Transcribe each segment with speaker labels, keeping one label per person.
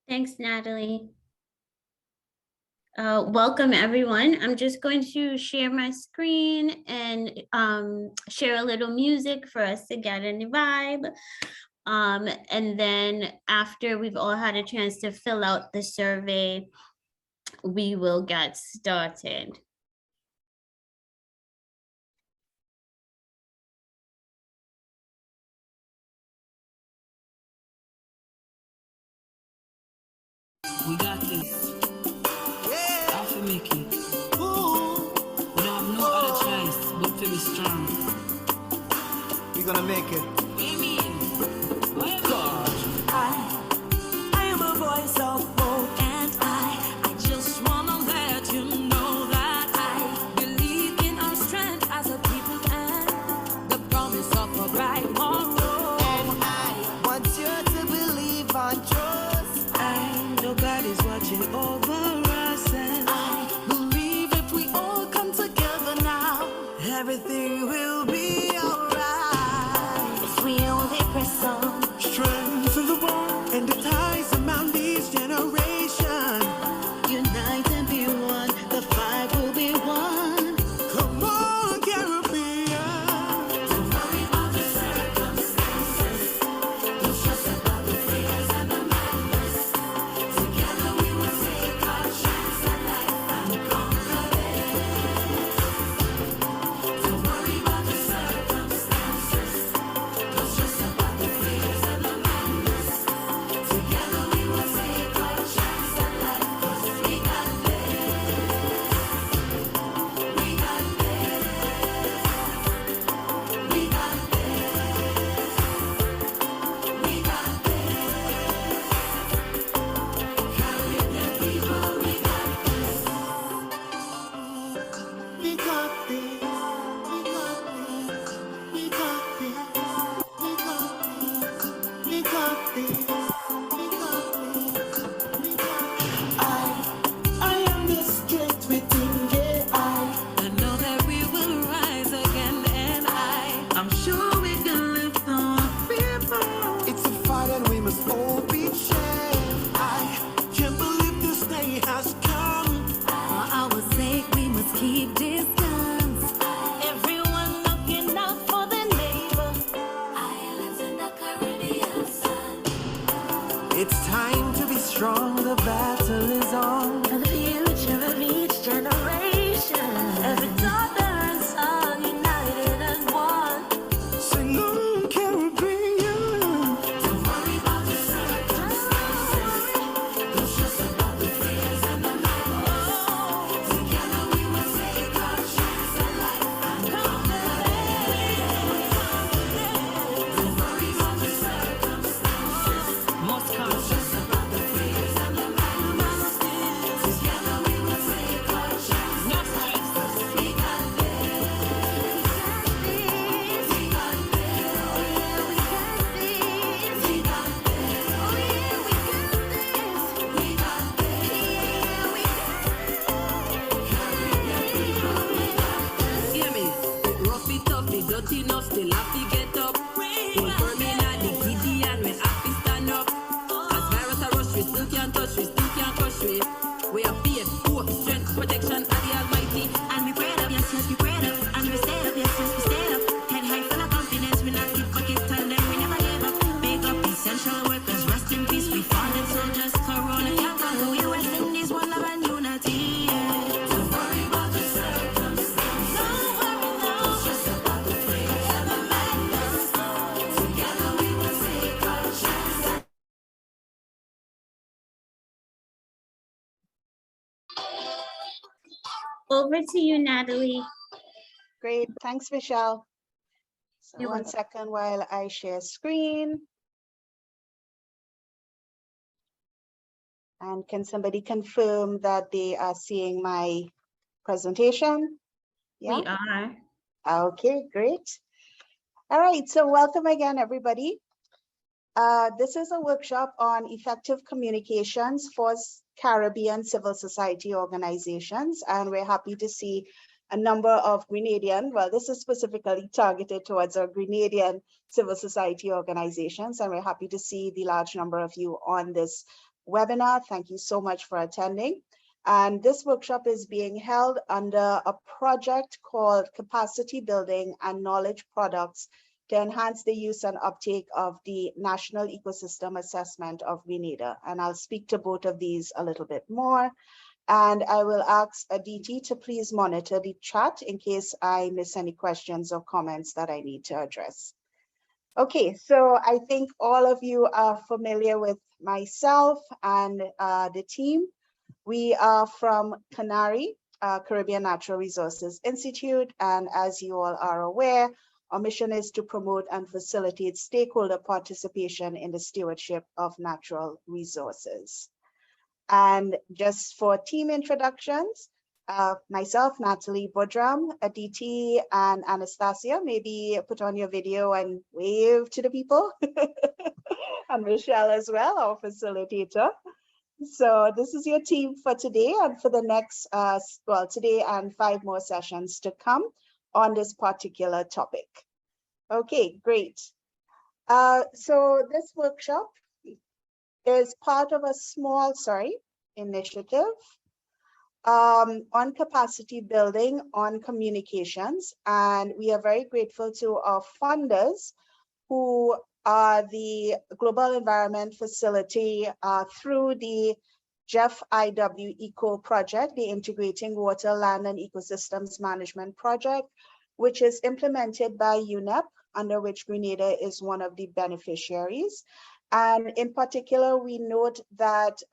Speaker 1: Thanks, Natalie. Welcome, everyone. I'm just going to share my screen and share a little music for us to get in the vibe. And then after we've all had a chance to fill out the survey, we will get started.
Speaker 2: We got this. Yeah. I feel make it. Ooh. We don't have no other choice but to be strong.
Speaker 3: We're gonna make it.
Speaker 2: What do you mean? God.
Speaker 4: I am a voice of hope, and I just wanna let you know that I believe in our strength as a people and the promise of a bright tomorrow.
Speaker 3: And I want you to believe on trust.
Speaker 4: I know God is watching over us, and I believe if we all come together now, everything will be alright. If we only press on.
Speaker 3: Strength in the bond and the ties among this generation.
Speaker 4: Unite and be one, the fight will be won.
Speaker 3: Come on, Caribbean.
Speaker 4: Don't worry about the circumstances. Don't stress about the fears and the madness. Together we will take our chance at life and conquer it. Don't worry about the circumstances. Don't stress about the fears and the madness. Together we will take our chance at life, 'cause we got this. We got this. We got this. We got this. Caribbean people, we got this.
Speaker 3: We got this. We got this. We got this. We got this. We got this. We got this. We got this. I am the strength within, yeah,
Speaker 4: I know that we will rise again, and I'm sure we can lift our people.
Speaker 3: It's a fight and we must all be shared. I can't believe this day has come.
Speaker 4: For our sake, we must keep distance. Everyone looking out for their neighbor. Islands in the Caribbean sun.
Speaker 3: It's time to be strong, the battle is on.
Speaker 4: For the future of each generation. Every daughter and son united as one.
Speaker 3: Sing on, Caribbean.
Speaker 4: Don't worry about the circumstances. Don't stress about the fears and the madness. Together we will take our chance at life and conquer it. Don't worry about the circumstances.
Speaker 2: Most
Speaker 4: Don't
Speaker 2: conscious.
Speaker 4: stress about the fears and the madness. Together we will take our chance.
Speaker 2: No stress.
Speaker 4: We got this. We got this. Oh yeah, we got this. We got this. Oh yeah, we got this. We got this. Yeah, we got Caribbean people, we got this.
Speaker 2: Hear me? Rough it, tough it, dirty enough, still have to get up. Hold firm in at the giddy and when happy stand up. As virus a rush, we still can't touch, we still can't crush we. We have faith, hope, strength, protection of the Almighty.
Speaker 4: And we prayed up, yes, yes, we prayed up. And we stayed up, yes, yes, we stayed up. Head high full of confidence, we not keep bucket and then we never gave up. Big up essential workers, rest in peace. We fallen soldiers, corona can't conquer. We West Indies, one love and unity. Yeah. Don't worry about the circumstances. Don't worry, no. Don't stress about the fears and the madness. Together we will take our chance.
Speaker 1: Over to you, Natalie.
Speaker 5: Great, thanks, Michelle. So
Speaker 1: You're
Speaker 5: one
Speaker 1: welcome.
Speaker 5: second while I share screen. And can somebody confirm that they are seeing my presentation? Yeah,
Speaker 1: We are.
Speaker 5: okay, great. All right, so welcome again, everybody. This is a workshop on effective communications for Caribbean civil society organizations, and we're happy to see a number of Grenadian, well, this is specifically targeted towards our Grenadian civil society organizations, and we're happy to see the large number of you on this webinar. Thank you so much for attending. And this workshop is being held under a project called Capacity Building and Knowledge Products to enhance the use and uptake of the National Ecosystem Assessment of Grenada. And I'll speak to both of these a little bit more. And I will ask Aditi to please monitor the chat in case I miss any questions or comments that I need to address. Okay, so I think all of you are familiar with myself and the team. We are from CANARI, Caribbean Natural Resources Institute, and as you all are aware, our mission is to promote and facilitate stakeholder participation in the stewardship of natural resources. And just for team introductions, myself, Natalie Budram, Aditi, and Anastasia, maybe put on your video and wave to the people. And Michelle as well, our facilitator. So this is your team for today and for the next, well, today and 5 more sessions to come on this particular topic. Okay, great. So this workshop is part of a small, initiative on capacity building on communications. And we are very grateful to our funders who are the Global Environment Facility through the Jeff IW Eco project, the Integrating Water, Land and Ecosystems Management project, which is implemented by UNEP, under which Grenada is one of the beneficiaries. And in particular, we note that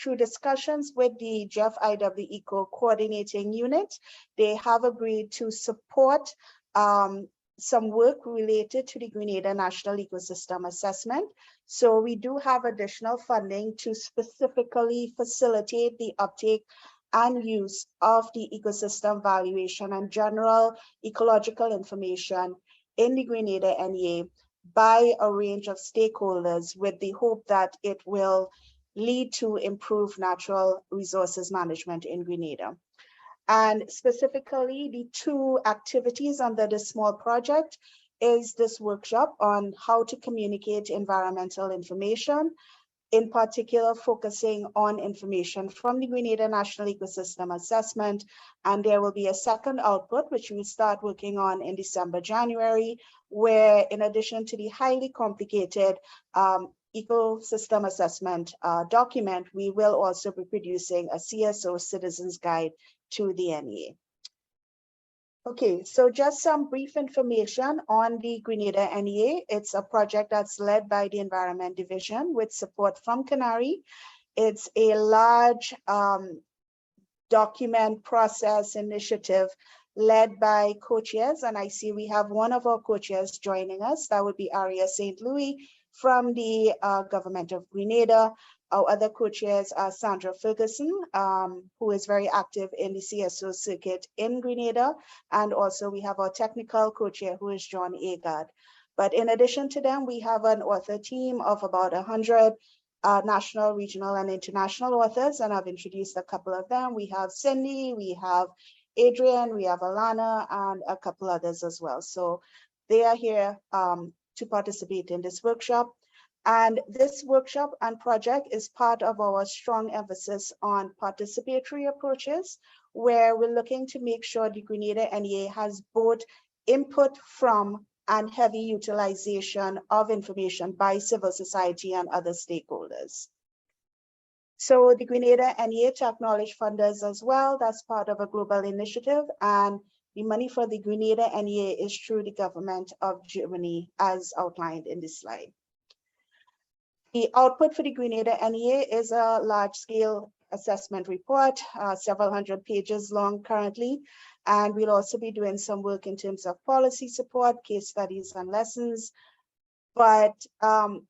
Speaker 5: through discussions with the Jeff IW Eco coordinating unit, they have agreed to support some work related to the Grenada National Ecosystem Assessment. So we do have additional funding to specifically facilitate the uptake and use of the ecosystem valuation and general ecological information in the Grenada NEA by a range of stakeholders, with the hope that it will lead to improved natural resources management in Grenada. And specifically, the 2 activities under this small project is this workshop on how to communicate environmental information, in particular focusing on information from the Grenada National Ecosystem Assessment. And there will be a second output, which we start working on in December, January, where in addition to the highly complicated ecosystem assessment document, we will also be producing a CSO Citizens Guide to the NEA. Okay, so just some brief information on the Grenada NEA. It's a project that's led by the Environment Division with support from CANARI. It's a large document process initiative led by co-chairs, and I see we have one of our co-chairs joining us. That would be Aria St. Louis from the Government of Grenada. Our other co-chairs are Sandra Ferguson, who is very active in the CSO circuit in Grenada. And also we have our technical co-chair, who is John Agard. But in addition to them, we have an author team of about 100 national, regional, and international authors. And I've introduced a couple of them. We have Cindy, we have Adrian, we have Alana, and a couple others as well. So they are here to participate in this workshop. And this workshop and project is part of our strong emphasis on participatory approaches, where we're looking to make sure the Grenada NEA has both input from and heavy utilization of information by civil society and other stakeholders. So the Grenada NEA to acknowledge funders as well. That's part of a global initiative, and the money for the Grenada NEA is through the government of Germany, as outlined in this slide. The output for the Grenada NEA is a large-scale assessment report, several hundred pages long currently, and we'll also be doing some work in terms of policy support, case studies, and lessons. But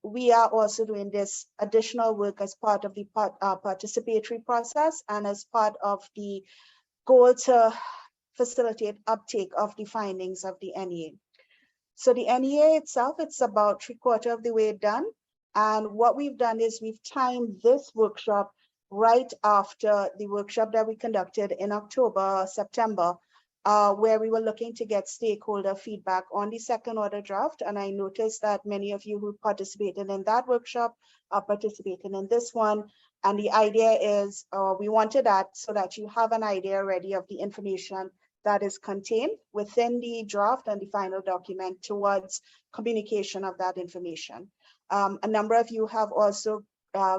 Speaker 5: we are also doing this additional work as part of the participatory process and as part of the goal to facilitate uptake of the findings of the NEA. So the NEA itself, it's about 3/4 of the way done. And what we've done is we've timed this workshop right after the workshop that we conducted in October, September where we were looking to get stakeholder feedback on the second order draft. And I noticed that many of you who participated in that workshop are participating in this one. And the idea is we wanted that so that you have an idea already of the information that is contained within the draft and the final document towards communication of that information. A number of you have also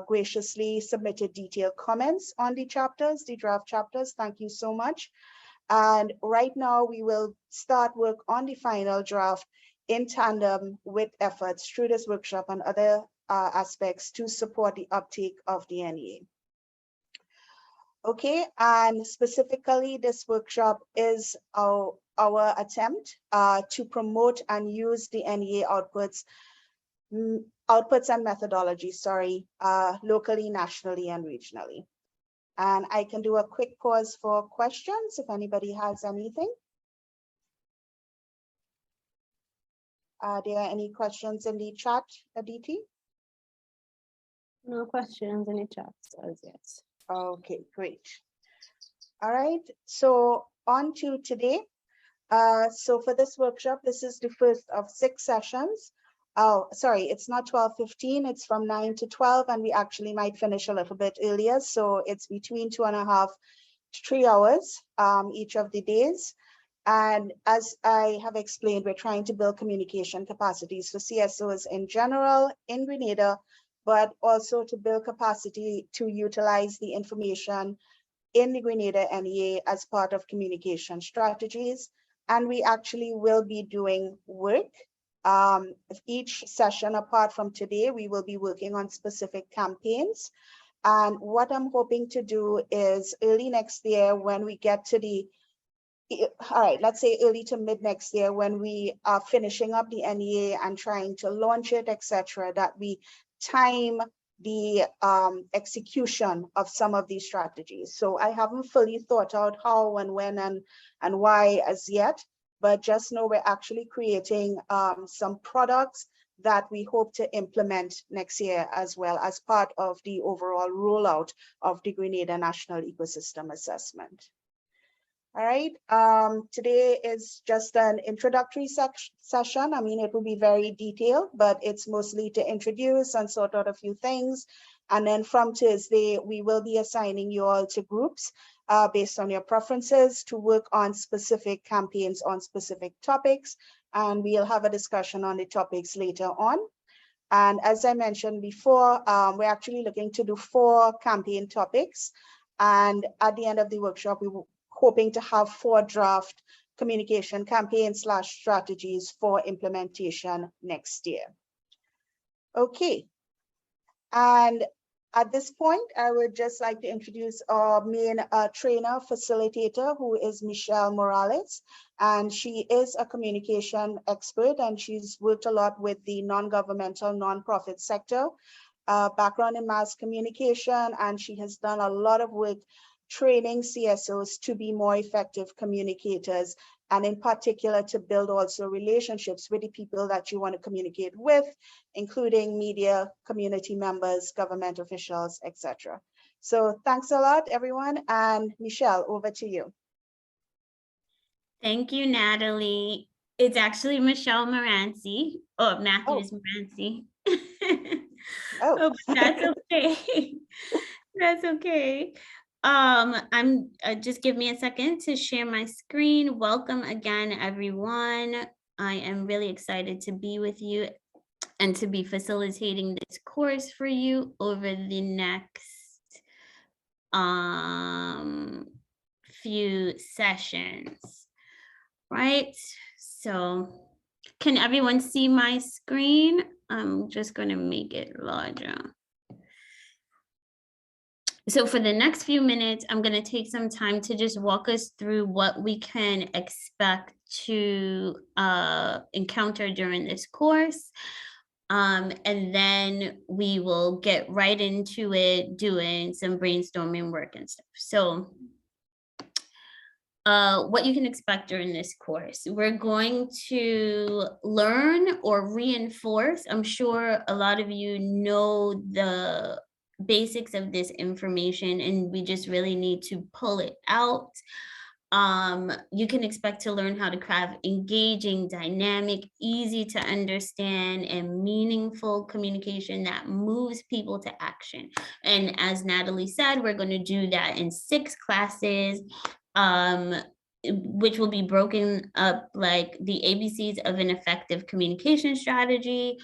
Speaker 5: graciously submitted detailed comments on the chapters, the draft chapters. Thank you so much. And right now we will start work on the final draft in tandem with efforts through this workshop and other aspects to support the uptake of the NEA. Okay, and specifically this workshop is our attempt to promote and use the NEA outputs and methodology, locally, nationally, and regionally. And I can do a quick pause for questions if anybody has anything. Are there any questions in the chat, Aditi?
Speaker 6: No questions in the chat as yet.
Speaker 5: Okay, great. All right, so on to today. So for this workshop, this is the first of 6 sessions. Oh, sorry, it's not 12:15, it's from 9 to 12, and we actually might finish a little bit earlier. So it's between 2.5 to 3 hours each of the days. And as I have explained, we're trying to build communication capacities for CSOs in general in Grenada, but also to build capacity to utilize the information in the Grenada NEA as part of communication strategies. And we actually will be doing work. Each session apart from today, we will be working on specific campaigns. And what I'm hoping to do is early next year when we get to let's say early to mid next year when we are finishing up the NEA and trying to launch it, etc., that we time the execution of some of these strategies. So I haven't fully thought out how and when and why as yet, but just know we're actually creating some products that we hope to implement next year as well as part of the overall rollout of the Grenada National Ecosystem Assessment. All right, today is just an introductory session. I mean, it will be very detailed, but it's mostly to introduce and sort out a few things. And then from Thursday, we will be assigning you all to groups based on your preferences to work on specific campaigns on specific topics. And we'll have a discussion on the topics later on. And as I mentioned before, we're actually looking to do 4 campaign topics. And at the end of the workshop, we will hoping to have 4 draft communication campaigns / strategies for implementation next year. Okay, and at this point, I would just like to introduce our main trainer facilitator, who is Michelle Morales, and she is a communication expert, and she's worked a lot with the non-governmental nonprofit sector, background in mass communication, and she has done a lot of work training CSOs to be more effective communicators, and in particular to build also relationships with the people that you want to communicate with, including media, community members, government officials, etc. So thanks a lot, everyone. And Michelle, over to you.
Speaker 1: Thank you, Natalie. It's actually Michelle Morency. Oh, Matthews Morency. Oh, but that's okay. That's okay. I'm just give me a second to share my screen. Welcome again, everyone. I am really excited to be with you and to be facilitating this course for you over the next few sessions, right? So can everyone see my screen? I'm just going to make it larger. So for the next few minutes, I'm going to take some time to just walk us through what we can expect to encounter during this course. And then we will get right into it, doing some brainstorming work and stuff. So what you can expect during this course, we're going to learn or reinforce. I'm sure a lot of you know the basics of this information, and we just really need to pull it out You can expect to learn how to craft engaging, dynamic, easy to understand, and meaningful communication that moves people to action. And as Natalie said, we're going to do that in 6 classes, which will be broken up like the ABCs of an effective communication strategy,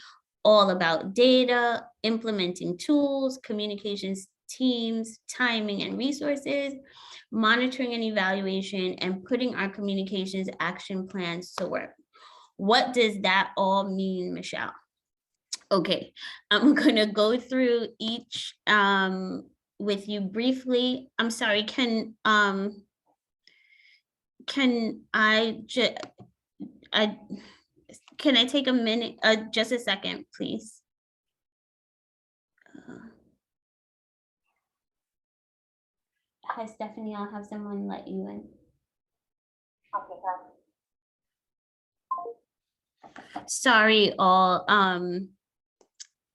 Speaker 1: all about data, implementing tools, communications teams, timing and resources, monitoring and evaluation, and putting our communications action plans to work. What does that all mean, Michelle? Okay, I'm gonna go through each with you briefly. I'm sorry, can I can I take a minute, just a second, please? Hi, Stephanie, I'll have someone let you in. Sorry, all,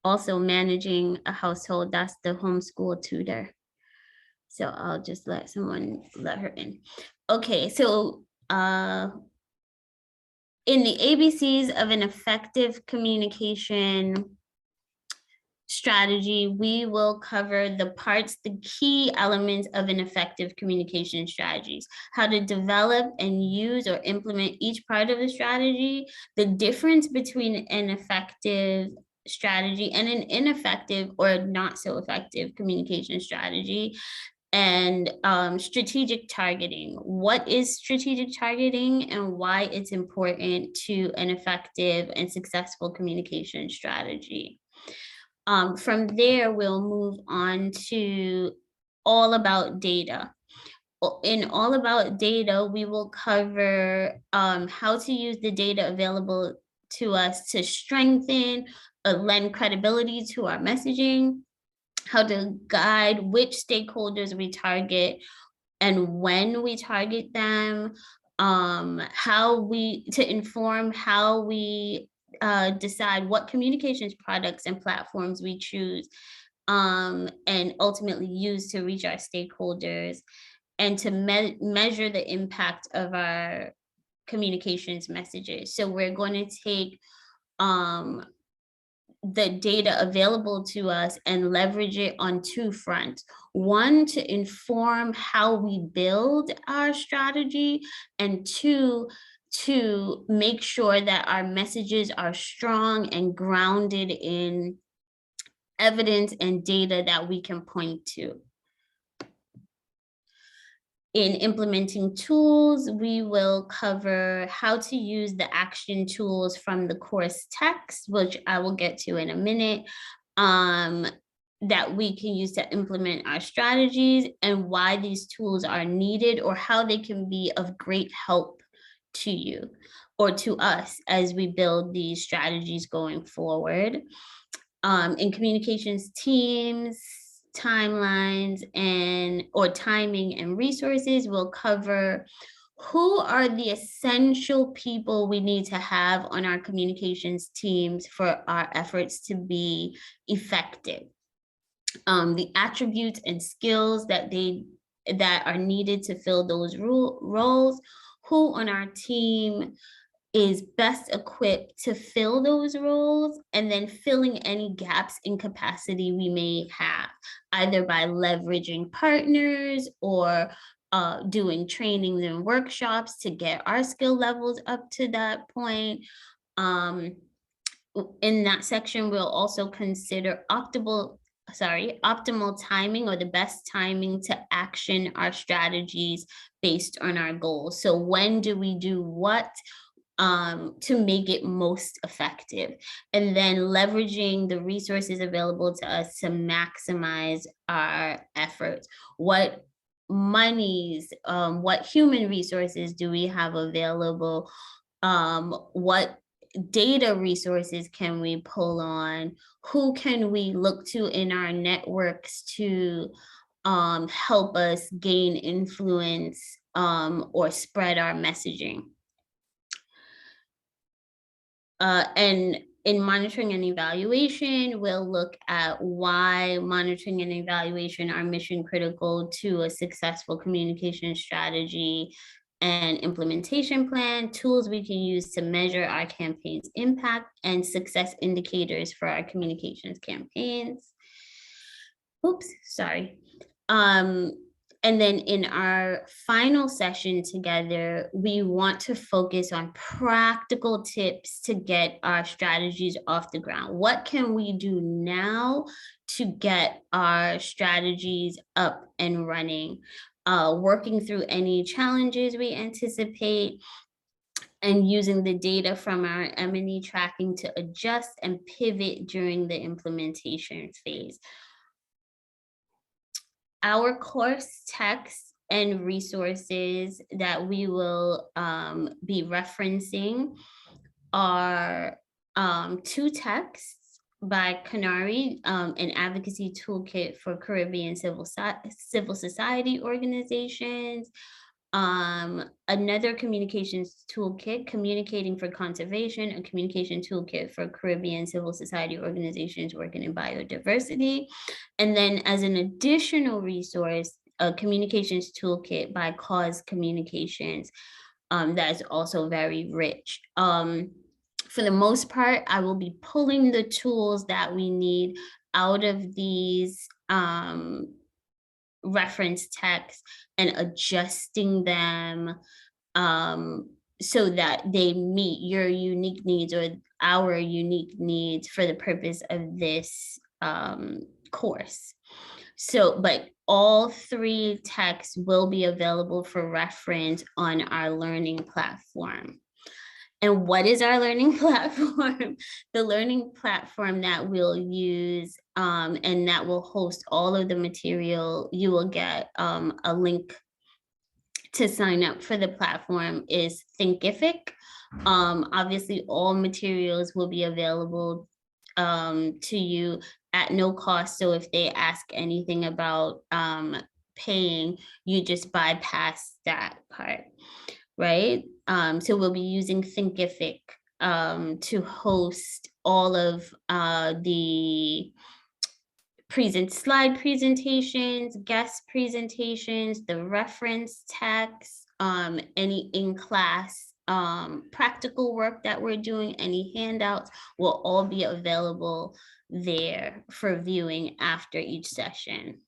Speaker 1: also managing a household, that's the homeschool tutor. So I'll just let her in. Okay, so in the ABCs of an effective communication strategy, we will cover the key elements of an effective communication strategies, how to develop and use or implement each part of the strategy, the difference between an effective strategy and an ineffective or not so effective communication strategy, and strategic targeting. What is strategic targeting and why it's important to an effective and successful communication strategy. From there, we'll move on to all about data. In all about data, we will cover how to use the data available to us to strengthen, lend credibility to our messaging, how to guide which stakeholders we target and when we target them, to inform how we decide what communications products and platforms we choose, and ultimately use to reach our stakeholders, and to measure the impact of our communications messages. So we're going to take the data available to us and leverage it on 2 fronts. One, to inform how we build our strategy, and 2, to make sure that our messages are strong and grounded in evidence and data that we can point to. In implementing tools, we will cover how to use the action tools from the course text, which I will get to in a minute, that we can use to implement our strategies, and why these tools are needed or how they can be of great help to you or to us as we build these strategies going forward. In communications teams, timelines, or timing and resources, we'll cover who are the essential people we need to have on our communications teams for our efforts to be effective. The attributes and skills that are needed to fill those roles, who on our team is best equipped to fill those roles, and then filling any gaps in capacity we may have, either by leveraging partners or doing trainings and workshops to get our skill levels up to that point. In that section, we'll also consider optimal timing, or the best timing to action our strategies based on our goals. So when do we do what to make it most effective? And then leveraging the resources available to us to maximize our efforts. What monies, what human resources do we have available? What data resources can we pull on? Who can we look to in our networks to help us gain influence or spread our messaging? And in monitoring and evaluation, we'll look at why monitoring and evaluation are mission critical to a successful communication strategy, and implementation plan, tools we can use to measure our campaign's impact, and success indicators for our communications campaigns. Oops, sorry. And then in our final session together, we want to focus on practical tips to get our strategies off the ground. What can we do now to get our strategies up and running? Working through any challenges we anticipate, and using the data from our M&E tracking to adjust and pivot during the implementation phase. Our course texts and resources that we will be referencing are 2 texts by Canary, an advocacy toolkit for Caribbean civil society organizations. Another communications toolkit, Communicating for Conservation, a communication toolkit for Caribbean civil society organizations working in biodiversity. And then as an additional resource, a communications toolkit by Cause Communications that is also very rich. For the most part, I will be pulling the tools that we need out of these reference texts and adjusting them so that they meet your unique needs or our unique needs for the purpose of this course. So, but all 3 texts will be available for reference on our learning platform. And what is our learning platform? The learning platform that we'll use and that will host all of the material, you will get a link to sign up for the platform is Thinkific. Obviously, all materials will be available to you at no cost. So if they ask anything about paying, you just bypass that part, right? So we'll be using Thinkific to host all of the slide presentations, guest presentations, the reference text, any in-class practical work that we're doing, any handouts will all be available there for viewing after each session.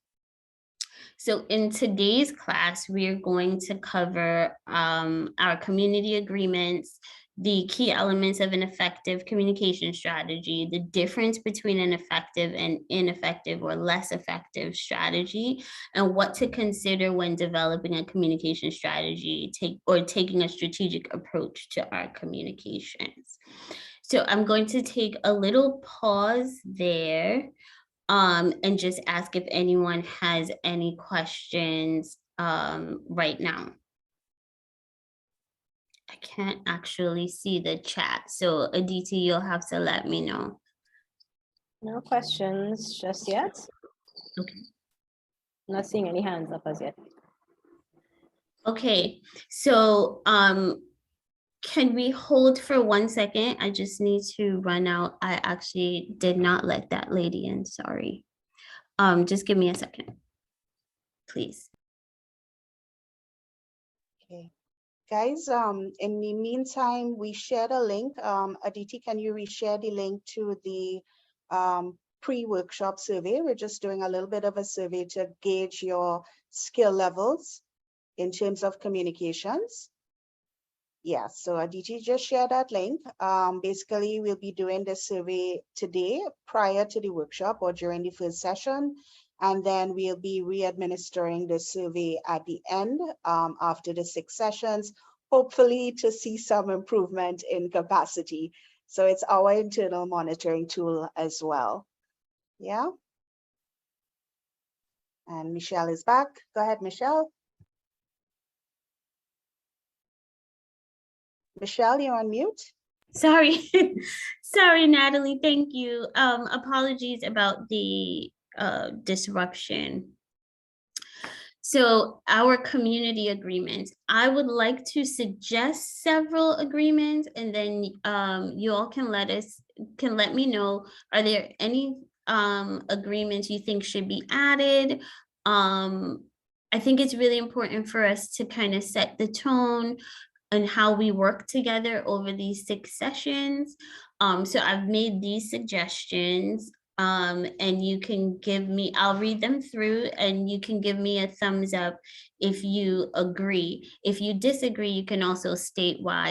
Speaker 1: So in today's class, we are going to cover our community agreements, the key elements of an effective communication strategy, the difference between an effective and ineffective or less effective strategy, and what to consider when developing a communication strategy taking a strategic approach to our communications. So I'm going to take a little pause there and just ask if anyone has any questions right now. I can't actually see the chat, so Aditi, you'll have to let me know.
Speaker 6: No questions just yet.
Speaker 1: Okay.
Speaker 6: Not seeing any hands up as yet.
Speaker 1: Okay, so can we hold for 1 second? I just need to run out. I actually did not let that lady in, sorry. Just give me a second, please.
Speaker 5: Okay. Guys, in the meantime, we shared a link. Aditi, can you reshare the link to the pre-workshop survey? We're just doing a little bit of a survey to gauge your skill levels in terms of communications. Yeah, so Aditi just shared that link. Basically, we'll be doing the survey today prior to the workshop or during the first session. And then we'll be re-administering the survey at the end after the 6 sessions, hopefully to see some improvement in capacity. So it's our internal monitoring tool as well. Yeah. And Michelle is back. Go ahead, Michelle. Michelle, you're on mute.
Speaker 1: Sorry, sorry, Natalie, thank you. Apologies about the disruption. So our community agreements, I would like to suggest several agreements, and then you all can let me know, are there any agreements you think should be added? I I think it's really important for us to kind of set the tone and how we work together over these 6 sessions. So I've made these suggestions, and you can give me, I'll read them through and you can give me a thumbs up if you agree. If you disagree, you can also state why,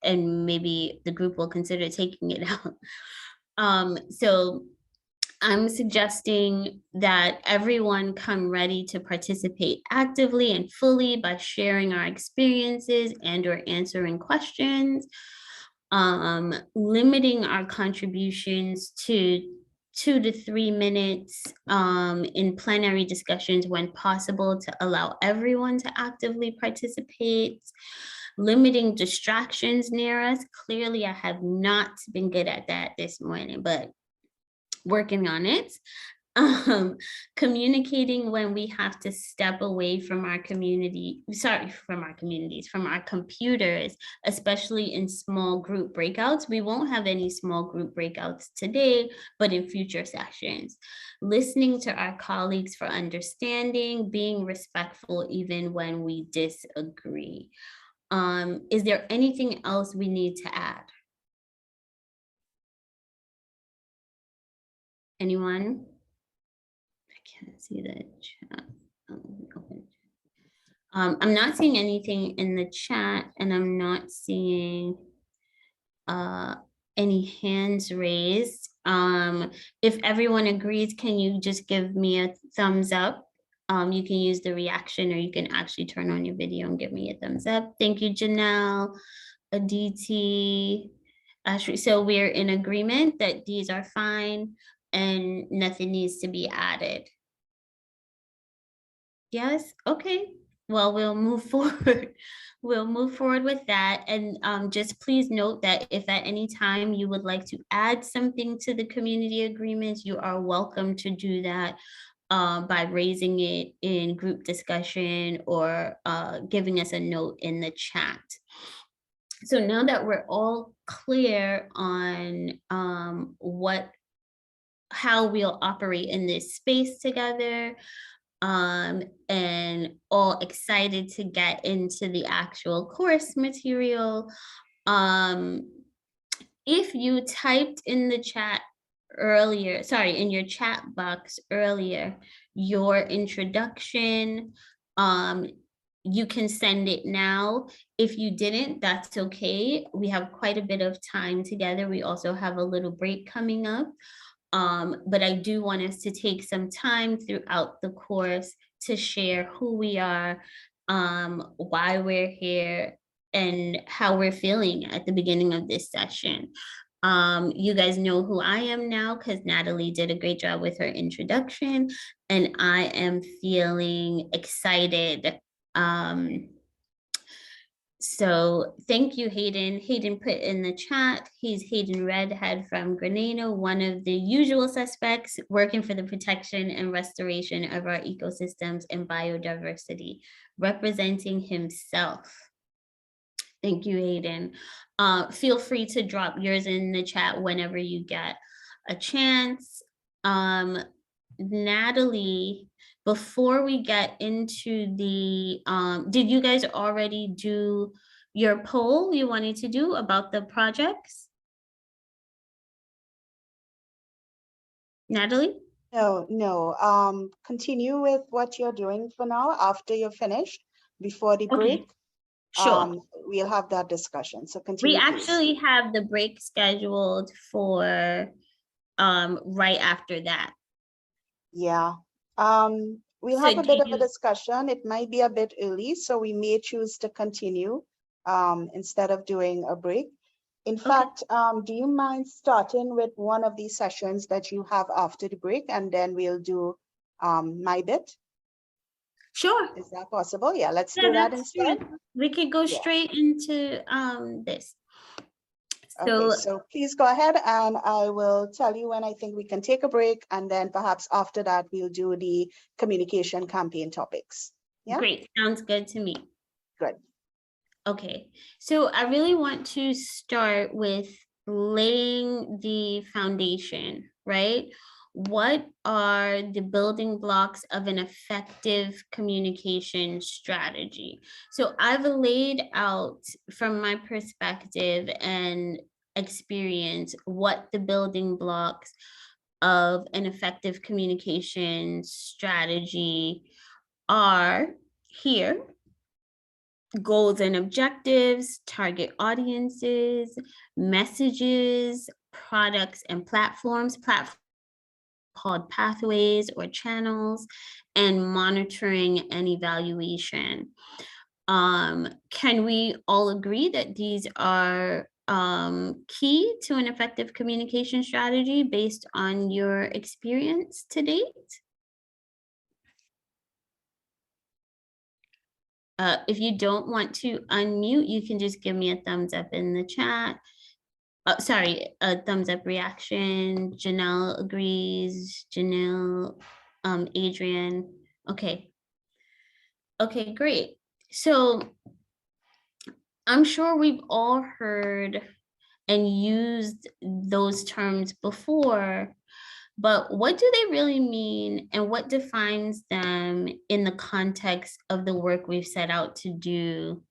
Speaker 1: and maybe the group will consider taking it out. So I'm suggesting that everyone come ready to participate actively and fully by sharing our experiences and or answering questions, limiting our contributions to 2 to 3 minutes in plenary discussions when possible to allow everyone to actively participate, limiting distractions near us. Clearly, I have not been good at that this morning, but working on it. Communicating when we have to step away from our from our computers, especially in small group breakouts. We won't have any small group breakouts today, but in future sessions. Listening to our colleagues for understanding, being respectful even when we disagree. Is there anything else we need to add? Anyone? I can't see the chat. I'm not seeing anything in the chat, and I'm not seeing any hands raised. If everyone agrees, can you just give me a thumbs up? You can use the reaction, or you can actually turn on your video and give me a thumbs up. Thank you, Janelle, Aditi, Ashley. So we're in agreement that these are fine and nothing needs to be added. Yes, okay. Well, we'll move forward. We'll move forward with that. And just please note that if at any time you would like to add something to the community agreements, you are welcome to do that by raising it in group discussion or giving us a note in the chat. So now that we're all clear on how we'll operate in this space together, and all excited to get into the actual course material. If you typed in the chat earlier, sorry, in your chat box earlier, your introduction, you can send it now. If you didn't, that's okay. We have quite a bit of time together. We also have a little break coming up. But I do want us to take some time throughout the course to share who we are, why we're here, and how we're feeling at the beginning of this session. You guys know who I am now because Natalie did a great job with her introduction, and I am feeling excited. So thank you, Hayden. Hayden put in the chat, he's Hayden Redhead from Grenada, one of the usual suspects working for the protection and restoration of our ecosystems and biodiversity, representing himself. Thank you, Hayden. Feel free to drop yours in the chat whenever you get a chance. Natalie, before we get into the, did you guys already do your poll you wanted to do about the projects? Natalie?
Speaker 5: No. Continue with what you're doing for now after you're finished, before the
Speaker 1: Okay,
Speaker 5: break.
Speaker 1: sure.
Speaker 5: We'll have that discussion. So
Speaker 1: We
Speaker 5: continue, please.
Speaker 1: actually have the break scheduled for right after that.
Speaker 5: Yeah. We'll
Speaker 1: So
Speaker 5: have a
Speaker 1: do
Speaker 5: bit of a
Speaker 1: you-
Speaker 5: discussion. It might be a bit early, so we may choose to continue instead of doing a break. In fact, do you mind starting with one of these sessions that you have after the break, and then we'll do my bit?
Speaker 1: Sure.
Speaker 5: Is that possible? Yeah, let's
Speaker 1: Yeah,
Speaker 5: do that
Speaker 1: that's
Speaker 5: instead.
Speaker 1: good. We could go
Speaker 5: Yeah.
Speaker 1: straight into this.
Speaker 5: Okay,
Speaker 1: So
Speaker 5: so please go ahead and I will tell you when I think we can take a break, and then perhaps after that we'll do the communication campaign topics. Yeah,
Speaker 1: great, sounds good to me.
Speaker 5: good.
Speaker 1: Okay, so I really want to start with laying the foundation, right? what are the building blocks of an effective communication strategy? So I've laid out from my perspective and experience what the building blocks of an effective communication strategy are here: goals and objectives, target audiences, messages, products and platforms called pathways or channels, and monitoring and evaluation. Can we all agree that these are key to an effective communication strategy based on your experience to date? If you don't want to unmute, you can just give me a thumbs up in the chat. Sorry, a thumbs up reaction. Janelle agrees. Janelle, Adrian. Okay. Okay, great. So I'm sure we've all heard and used those terms before, but what do they really mean and what defines them in the context of the work we've set out to do?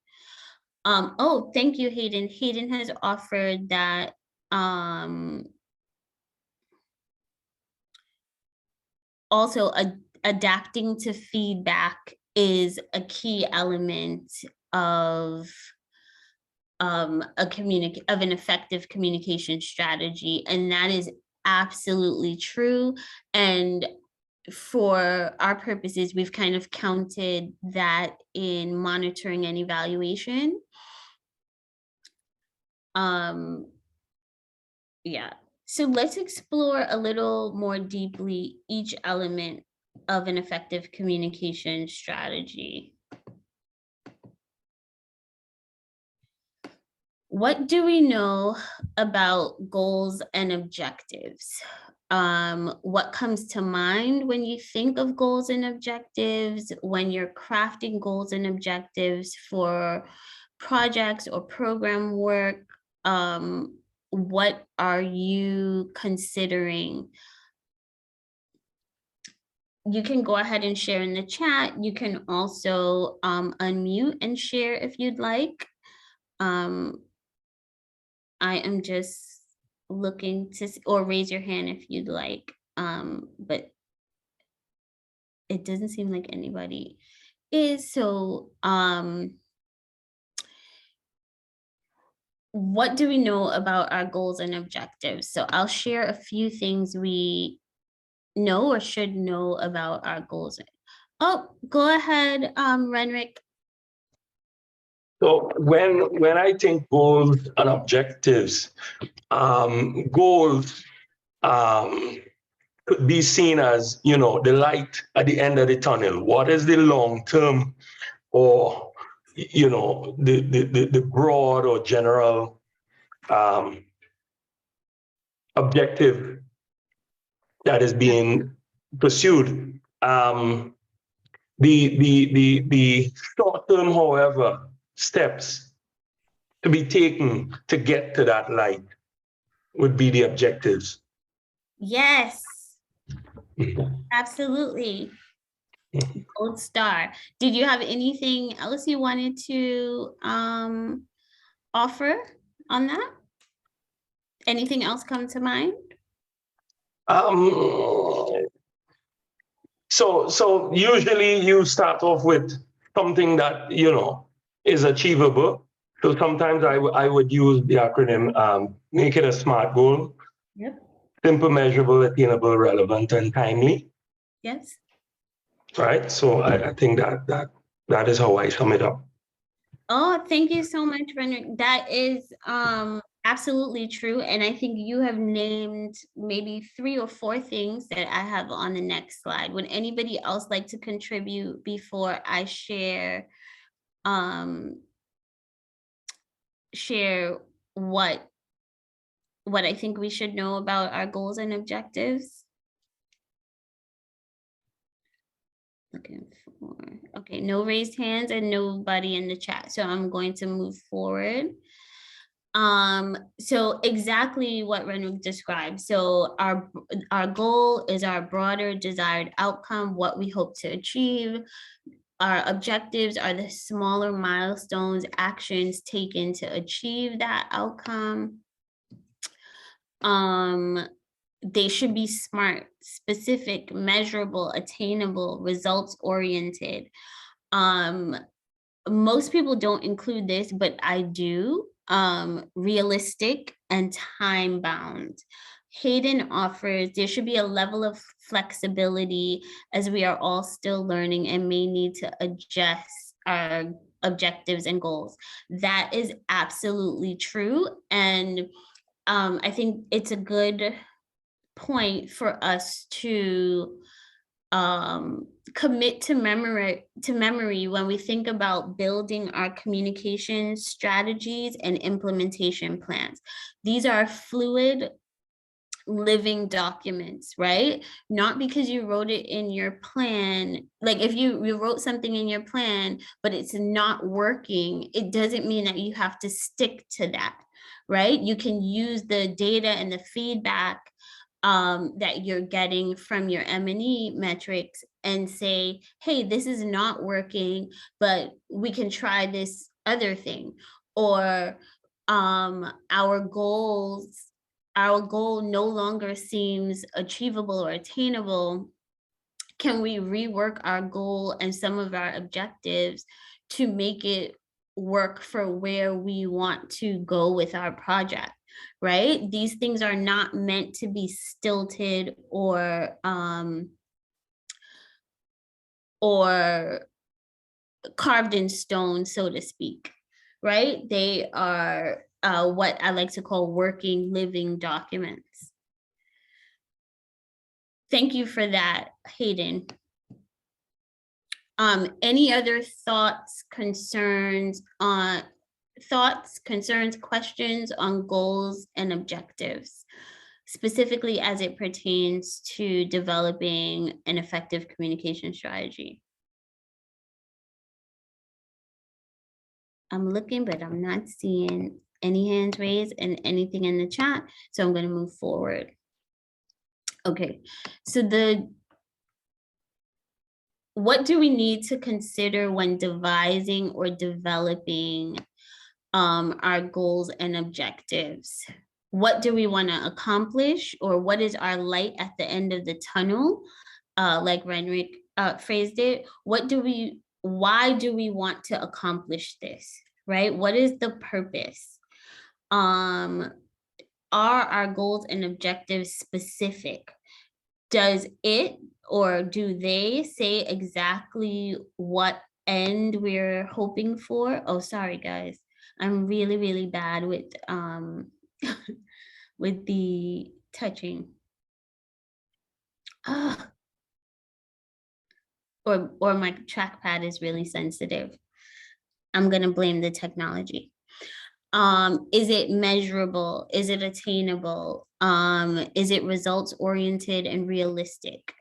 Speaker 1: Oh, thank you, Hayden. Hayden has offered that also adapting to feedback is a key element of an effective communication strategy, and that is absolutely true. And for our purposes, we've kind of counted that in monitoring and evaluation. Yeah, so let's explore a little more deeply each element of an effective communication strategy. What do we know about goals and objectives? What comes to mind when you think of goals and objectives, when you're crafting goals and objectives for projects or program work? What are you considering? You can go ahead and share in the chat. You can also unmute and share if you'd like. I am just looking to, or raise your hand if you'd like, but it doesn't seem like anybody is. So what do we know about our goals and objectives? So I'll share a few things we know or should know about our goals. Oh, go ahead, Renrick.
Speaker 7: So when I think goals and objectives, goals could be seen as, you know, the light at the end of the tunnel. What is the long term, or, you know, the broad or general objective that is being pursued? The short term, however, steps to be taken to get to that light would be the objectives.
Speaker 1: Yes, absolutely. Gold star. Did you have anything else you wanted to offer on that? Anything else come to mind?
Speaker 7: So usually you start off with something that, you know, is achievable. So sometimes I would use the acronym, make it a SMART goal.
Speaker 1: Yep.
Speaker 7: Simple, measurable, attainable, relevant, and timely.
Speaker 1: Yes.
Speaker 7: Right. So I think that is how I sum it up.
Speaker 1: Oh, thank you so much, Renrick. That is absolutely true. And I think you have named maybe 3 or 4 things that I have on the next slide. Would anybody else like to contribute before I share what I think we should know about our goals and objectives? Looking for, okay, no raised hands and nobody in the chat. So I'm going to move forward. So exactly what Renwick described. So our goal is our broader desired outcome, what we hope to achieve. Our objectives are the smaller milestones, actions taken to achieve that outcome. They should be SMART, specific, measurable, attainable, results oriented. Most people don't include this, but I do. Realistic and time bound. Hayden offers there should be a level of flexibility as we are all still learning and may need to adjust our objectives and goals. That is absolutely true. And I think it's a good point for us to commit to memory when we think about building our communication strategies and implementation plans. These are fluid living documents, right? Not because you wrote it in your plan. Like if you wrote something in your plan, but it's not working, it doesn't mean that you have to stick to that, right? You can use the data and the feedback that you're getting from your M&E metrics and say, hey, this is not working, but we can try this other thing. Or our goal no longer seems achievable or attainable. Can we rework our goal and some of our objectives to make it work for where we want to go with our project? Right? These things are not meant to be stilted or carved in stone, so to speak, right? They are what I like to call working, living documents. Thank you for that, Hayden. Any other thoughts, concerns, questions on goals and objectives, specifically as it pertains to developing an effective communication strategy? I'm looking, but I'm not seeing any hands raised and anything in the chat, so I'm going to move forward. Okay, so what do we need to consider when devising or developing our goals and objectives? What do we want to accomplish, or what is our light at the end of the tunnel? Like Renwick phrased it. Why do we want to accomplish this, right? What is the purpose? Are our goals and objectives specific? Does it or do they say exactly what end we're hoping for? Oh, sorry, guys. I'm really, really bad with with the touching. Or my trackpad is really sensitive. I'm gonna blame the technology. Is it measurable? Is it attainable? Is it results oriented and realistic?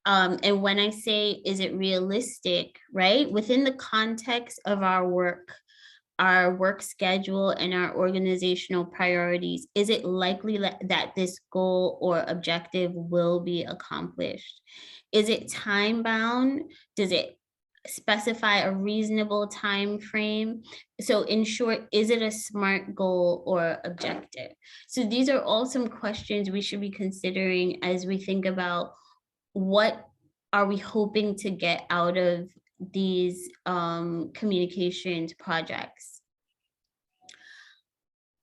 Speaker 1: And when I say, is it realistic, right? Within the context of our work schedule and our organizational priorities, is it likely that this goal or objective will be accomplished? Is it time bound? Does it specify a reasonable time frame? So in short, is it a SMART goal or objective? So these are all some questions we should be considering as we think about what are we hoping to get out of these communications projects.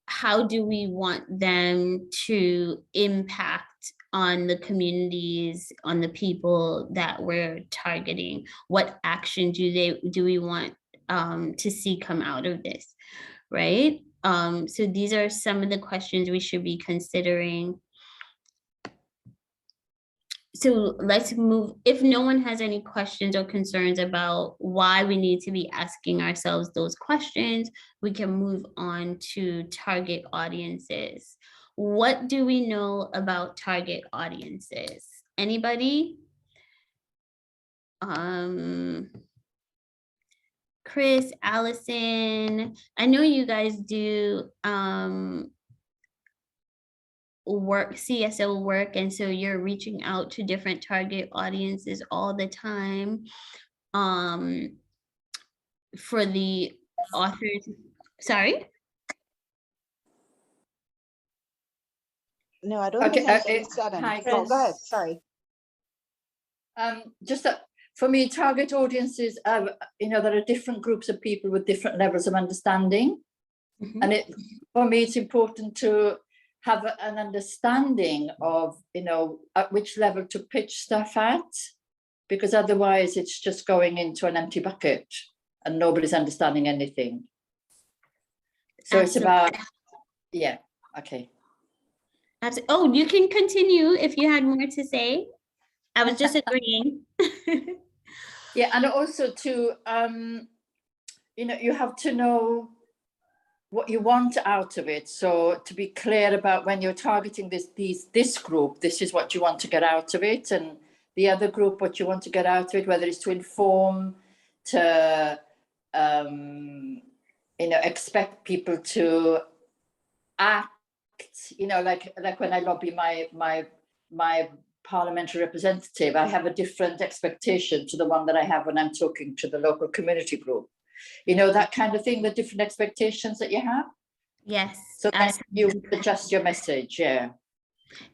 Speaker 1: How do we want them to impact on the communities, on the people that we're targeting? What action do we want to see come out of this, right? So these are some of the questions we should be considering. So let's move, if no one has any questions or concerns about why we need to be asking ourselves those questions, we can move on to target audiences. What do we know about target audiences? Anybody? Chris, Allison, I know you guys do work, CSO work, and so you're reaching out to different target audiences all the time. For the authors, sorry?
Speaker 5: No, I don't
Speaker 8: Okay,
Speaker 5: think anything said
Speaker 8: hi,
Speaker 5: anything. Oh, go ahead,
Speaker 8: Chris.
Speaker 5: sorry.
Speaker 8: Just that for me, target audiences, there are different groups of people with different levels of understanding.
Speaker 1: Mhm.
Speaker 8: And for me, it's important to have an understanding of, at which level to pitch stuff at, because otherwise it's just going into an empty bucket and nobody's understanding anything. So it's about, yeah, okay.
Speaker 1: Oh, you can continue if you had more to say. I was just agreeing.
Speaker 8: Yeah, and also to, you have to know what you want out of it. So to be clear about when you're targeting this group, this is what you want to get out of it, and the other group, what you want to get out of it, whether it's to inform, to expect people to act, like when I lobby my parliamentary representative, I have a different expectation to the one that I have when I'm talking to the local community group. That kind of thing, the different expectations that you have.
Speaker 1: Yes.
Speaker 8: So that you
Speaker 1: absolutely.
Speaker 8: adjust your message, yeah.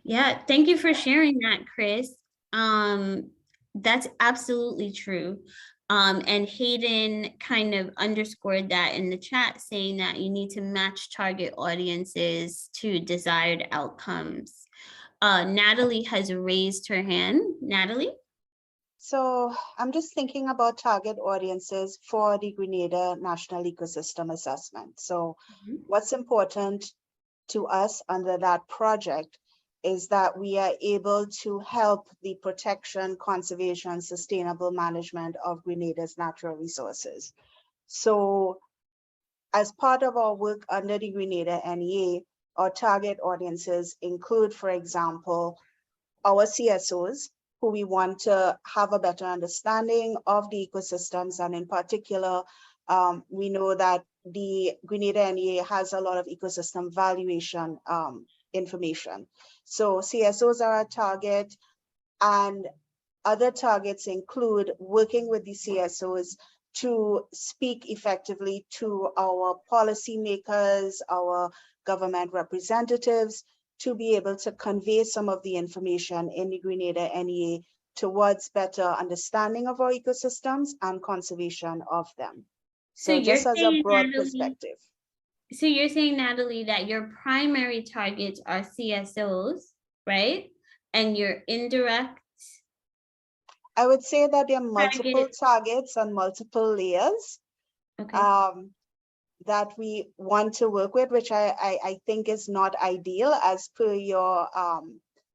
Speaker 1: Yeah, thank you for sharing that, Chris. That's absolutely true. And Hayden kind of underscored that in the chat, saying that you need to match target audiences to desired outcomes. Natalie has raised her hand. Natalie?
Speaker 5: So I'm just thinking about target audiences for the Grenada National Ecosystem Assessment. So what's important to us under that project is that we are able to help the protection, conservation, sustainable management of Grenada's natural resources. So as part of our work under the Grenada NEA, our target audiences include, for example, our CSOs, who we want to have a better understanding of the ecosystems. And in particular, we know that the Grenada NEA has a lot of ecosystem valuation information. So CSOs are a target, and other targets include working with the CSOs to speak effectively to our policymakers, our government representatives, to be able to convey some of the information in the Grenada NEA towards better understanding of our ecosystems and conservation of them. So just as a broad perspective.
Speaker 1: So you're saying, Natalie, that your primary targets are CSOs, right? And your indirect?
Speaker 5: I would say that there are multiple targets on multiple layers. Okay. That we want to work with, which I think is not ideal as per your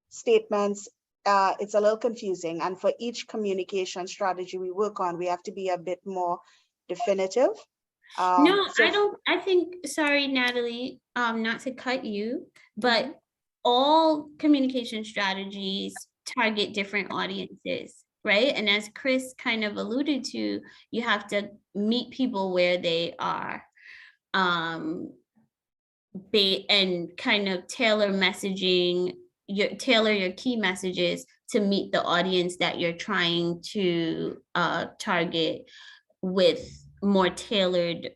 Speaker 5: statements. It's a little confusing, and for each communication strategy we work on, we have to be a bit more definitive.
Speaker 1: No, I don't. I think, sorry, Natalie, not to cut you, but all communication strategies target different audiences, right? And as Chris kind of alluded to, you have to meet people where they are. And kind of tailor messaging, tailor your key messages to meet the audience that you're trying to target with more tailored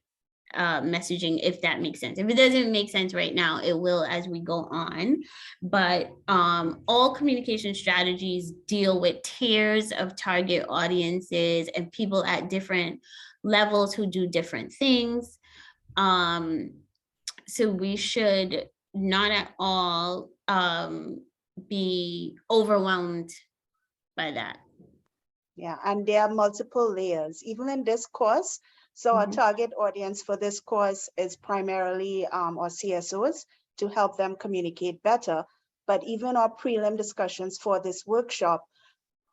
Speaker 1: messaging, if that makes sense. If it doesn't make sense right now, it will as we go on. But all communication strategies deal with tiers of target audiences and people at different levels who do different things. So we should not at all be overwhelmed by that.
Speaker 5: Yeah, and there are multiple layers, even in this course. So our target audience for this course is primarily our CSOs to help them communicate better. But even our prelim discussions for this workshop,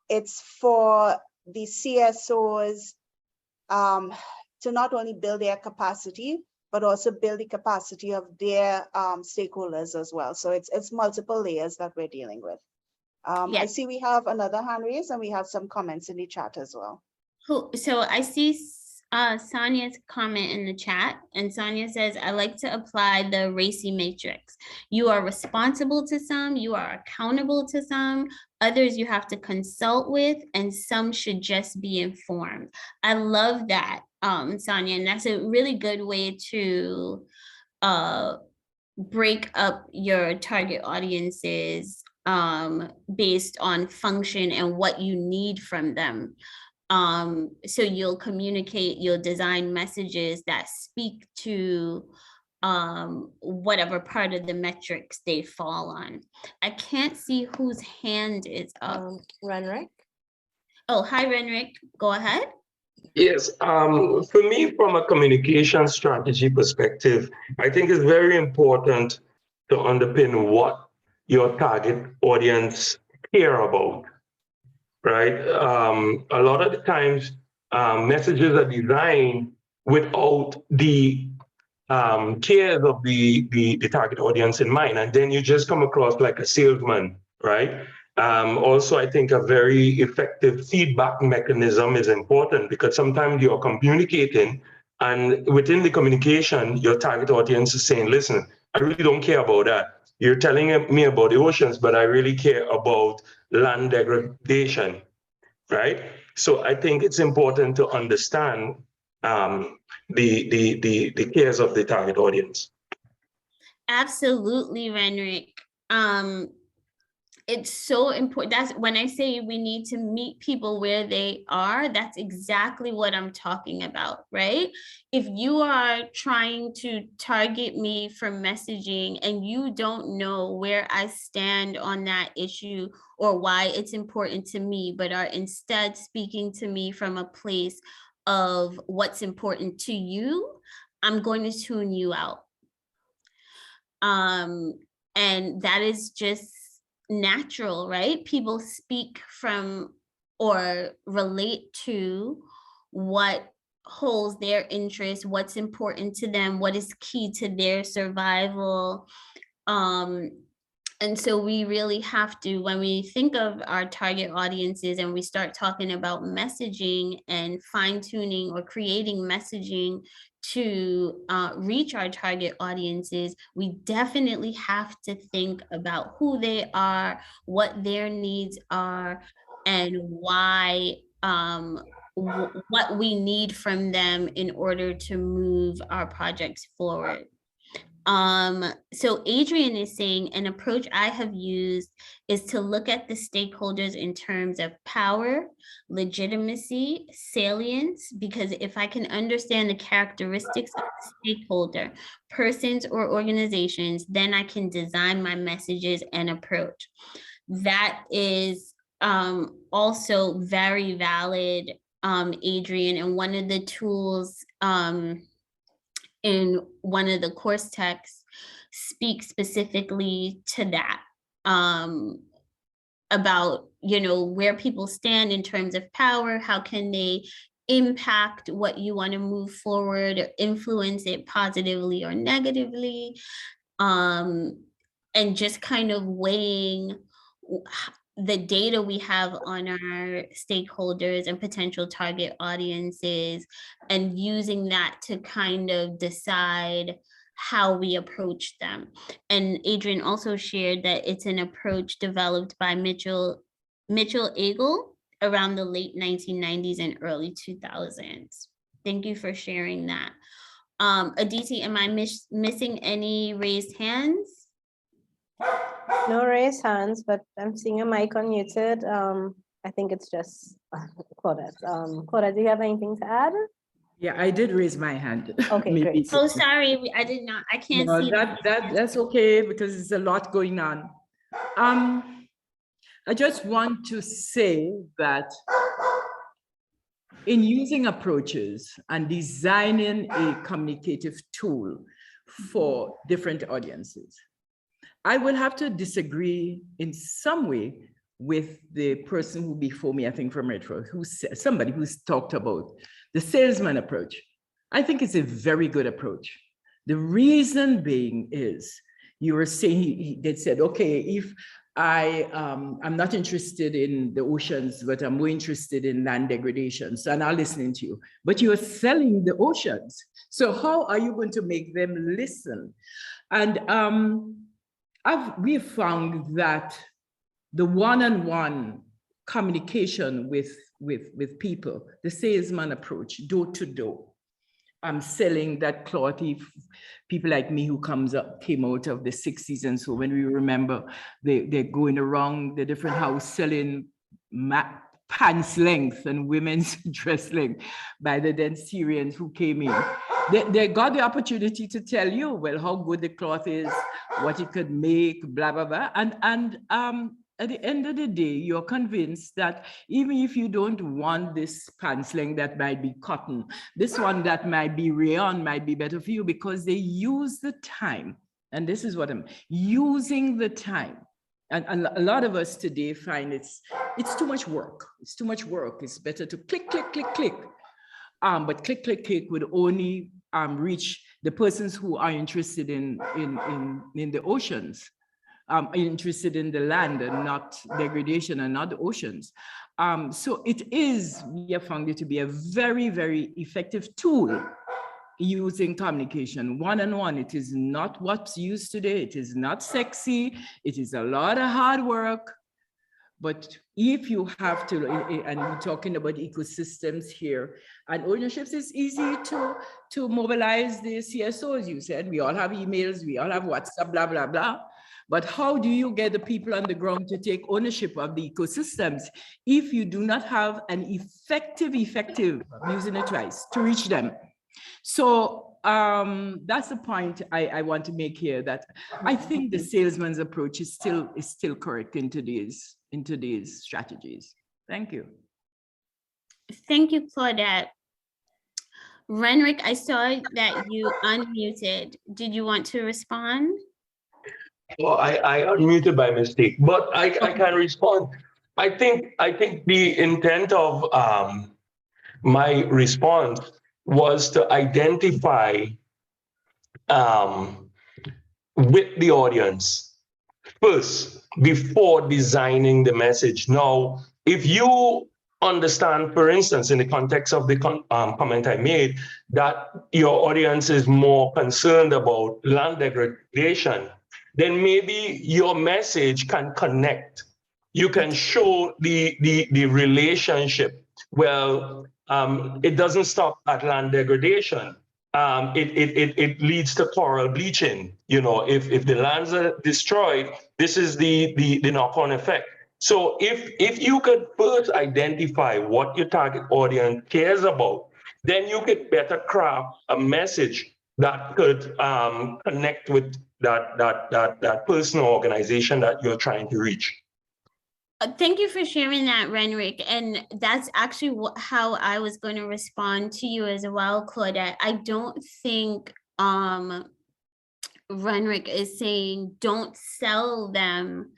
Speaker 5: it's for the CSOs to not only build their capacity, but also build the capacity of their stakeholders as well. So it's multiple layers that we're dealing with. I see we have another hand raised and we have some comments in the chat as well.
Speaker 1: So I see Sonia's comment in the chat, and Sonia says, I like to apply the RACI matrix. You are responsible to some, you are accountable to some, others you have to consult with, and some should just be informed. I love that, Sonia, and that's a really good way to break up your target audiences based on function and what you need from them. So you'll communicate, you'll design messages that speak to whatever part of the metrics they fall on. I can't see whose hand is up.
Speaker 6: Renrick?
Speaker 1: Oh, hi, Renrick. Go ahead.
Speaker 7: Yes, for me, from a communication strategy perspective, I think it's very important to underpin what your target audience care about, right? A lot of the times, messages are designed without the cares of the target audience in mind, and then you just come across like a salesman, right? Also, I think a very effective feedback mechanism is important, because sometimes you're communicating, and within the communication, your target audience is saying, listen, I really don't care about that. You're telling me about the oceans, but I really care about land degradation, right? So I think it's important to understand the cares of the target audience.
Speaker 1: Absolutely, Renrick. It's so important. That's when I say we need to meet people where they are, that's exactly what I'm talking about, right? If you are trying to target me for messaging and you don't know where I stand on that issue or why it's important to me, but are instead speaking to me from a place of what's important to you, I'm going to tune you out. And that is just natural, right? People speak from or relate to what holds their interest, what's important to them, what is key to their survival. And so we really have to, when we think of our target audiences and we start talking about messaging and fine-tuning or creating messaging to reach our target audiences, we definitely have to think about who they are, what their needs are, and why, what we need from them in order to move our projects forward. So Adrian is saying an approach I have used is to look at the stakeholders in terms of power, legitimacy, salience, because if I can understand the characteristics of the stakeholder, persons or organizations, then I can design my messages and approach. That is also very valid, Adrian, and one of the tools in one of the course texts speaks specifically to that, about, you know, where people stand in terms of power, how can they impact what you want to move forward, influence it positively or negatively, and just kind of weighing the data we have on our stakeholders and potential target audiences and using that to kind of decide how we approach them. And Adrian also shared that it's an approach developed by Mitchell Eagle around the late 1990s and early 2000s. Thank you for sharing that. Aditi, am I missing any raised hands?
Speaker 6: No raised hands, but I'm seeing a mic unmuted. I think it's just Claudette. Claudette, do you have anything to add?
Speaker 9: Yeah, I did raise my hand.
Speaker 6: Okay, great.
Speaker 1: Oh, sorry, I did not. I can't see
Speaker 9: that's okay, because there's a lot going on. I just want to say that in using approaches and designing a communicative tool for different audiences, I will have to disagree in some way with the person who before me, I think from Retro, somebody who's talked about the salesman approach. I think it's a very good approach. The reason being is, you were saying, they said, okay, if I'm not interested in the oceans, but I'm more interested in land degradation. So I'm not listening to you. But you're selling the oceans. So how are you going to make them listen? And we've found that the one-on-one communication with people, the salesman approach, door to door, I'm selling that cloth. If people like me who came out of the 60s, and so when we remember they're going around the different house selling pants length and women's dress length by the then Syrians who came in. They got the opportunity to tell you, well, how good the cloth is, what it could make, blah, blah, blah. And at the end of the day, you're convinced that even if you don't want this pants length that might be cotton, this one that might be rayon might be better for you, because they use the time. And this is what I'm using the time. And a lot of us today find it's too much work. It's too much work. It's better to click, click, click, click. But click, click, click would only reach the persons who are interested in the oceans. Interested in the land and not degradation and not the oceans. So we have found it to be a very, very effective tool using communication one-on-one. It is not what's used today. It is not sexy. It is a lot of hard work. But if you have to, and we're talking about ecosystems here, and ownerships, is easy to mobilize the CSOs. You said we all have emails, we all have WhatsApp, blah, blah, blah. But how do you get the people on the ground to take ownership of the ecosystems if you do not have an effective, I'm using it twice, to reach them? So that's the point I want to make here, that I think the salesman's approach is still correct in today's strategies. Thank you.
Speaker 1: Thank you, Claudette. Renrick, I saw that you unmuted. Did you want to respond?
Speaker 7: Well, I unmuted by mistake, but I can respond. I think the intent of my response was to identify with the audience first before designing the message. Now, if you understand, for instance, in the context of the comment I made, that your audience is more concerned about land degradation, then maybe your message can connect. You can show the relationship. Well, it doesn't stop at land degradation. It leads to coral bleaching. You know, if the lands are destroyed, this is the knock-on effect. So if you could first identify what your target audience cares about, then you could better craft a message that could connect with that person or organization that you're trying to reach.
Speaker 1: Thank you for sharing that, Renrick. And that's actually how I was going to respond to you as well, Claudette. I don't think Renrick is saying don't sell them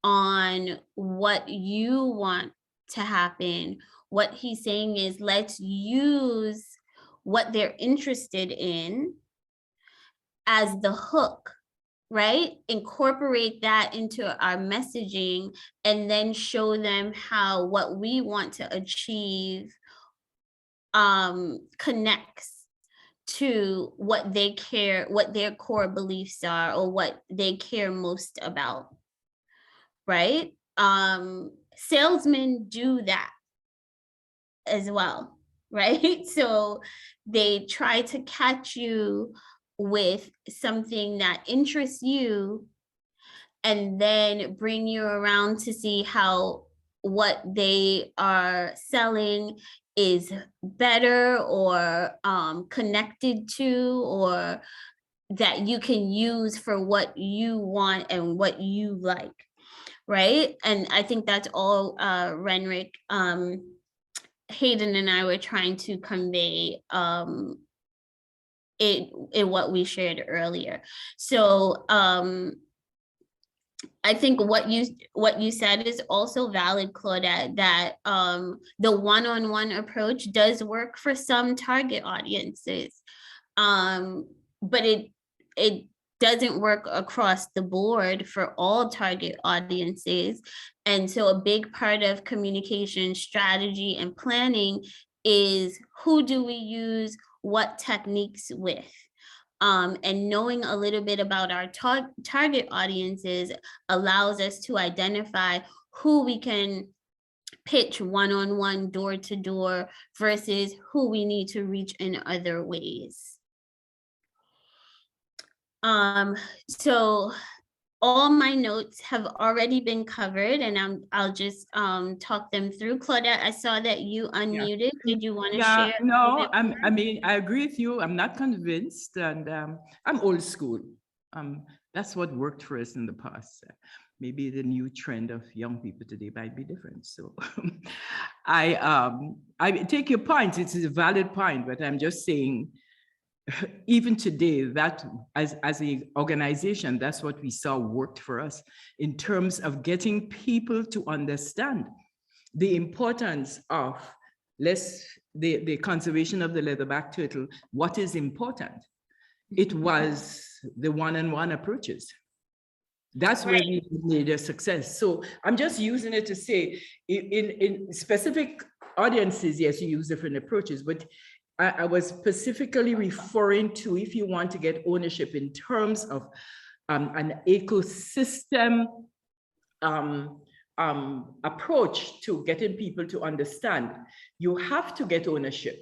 Speaker 1: on what you want to happen. What he's saying is let's use what they're interested in as the hook, right? Incorporate that into our messaging and then show them how what we want to achieve connects to what they care, what their core beliefs are, or what they care most about, right? Salesmen do that as well, right? So they try to catch you with something that interests you and then bring you around to see how what they are selling is better or connected to, or that you can use for what you want and what you like, right? And I think that's all Renrick, Hayden and I were trying to convey in what we shared earlier. So I think what you said is also valid, Claudette, that the one-on-one approach does work for some target audiences, but it doesn't work across the board for all target audiences. And so a big part of communication strategy and planning is who do we use what techniques with. And knowing a little bit about our target audiences allows us to identify who we can pitch one-on-one, door-to-door, versus who we need to reach in other ways. So all my notes have already been covered, and I'll just talk them through. Claudette, I saw that you unmuted. Did you want to share?
Speaker 9: No, I mean, I agree with you. I'm not convinced, and I'm old school. That's what worked for us in the past. Maybe the new trend of young people today might be different. So I take your point. It's a valid point, but I'm just saying, even today, that as an organization, that's what we saw worked for us in terms of getting people to understand the importance of the conservation of the leatherback turtle. What is important? It was the one-on-one approaches. That's where we made a success. So I'm just using it to say, in specific audiences, yes, you use different approaches, but I was specifically referring to if you want to get ownership in terms of an ecosystem approach to getting people to understand, you have to get ownership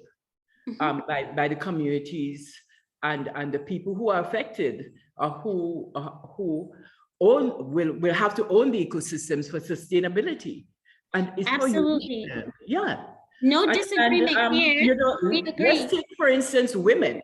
Speaker 9: by the communities and the people who are affected, who will have to own the ecosystems for sustarbity. And it's
Speaker 1: absolutely,
Speaker 9: yeah.
Speaker 1: No disagreement here.
Speaker 9: You know,
Speaker 1: We agree.
Speaker 9: let's take, for instance, women.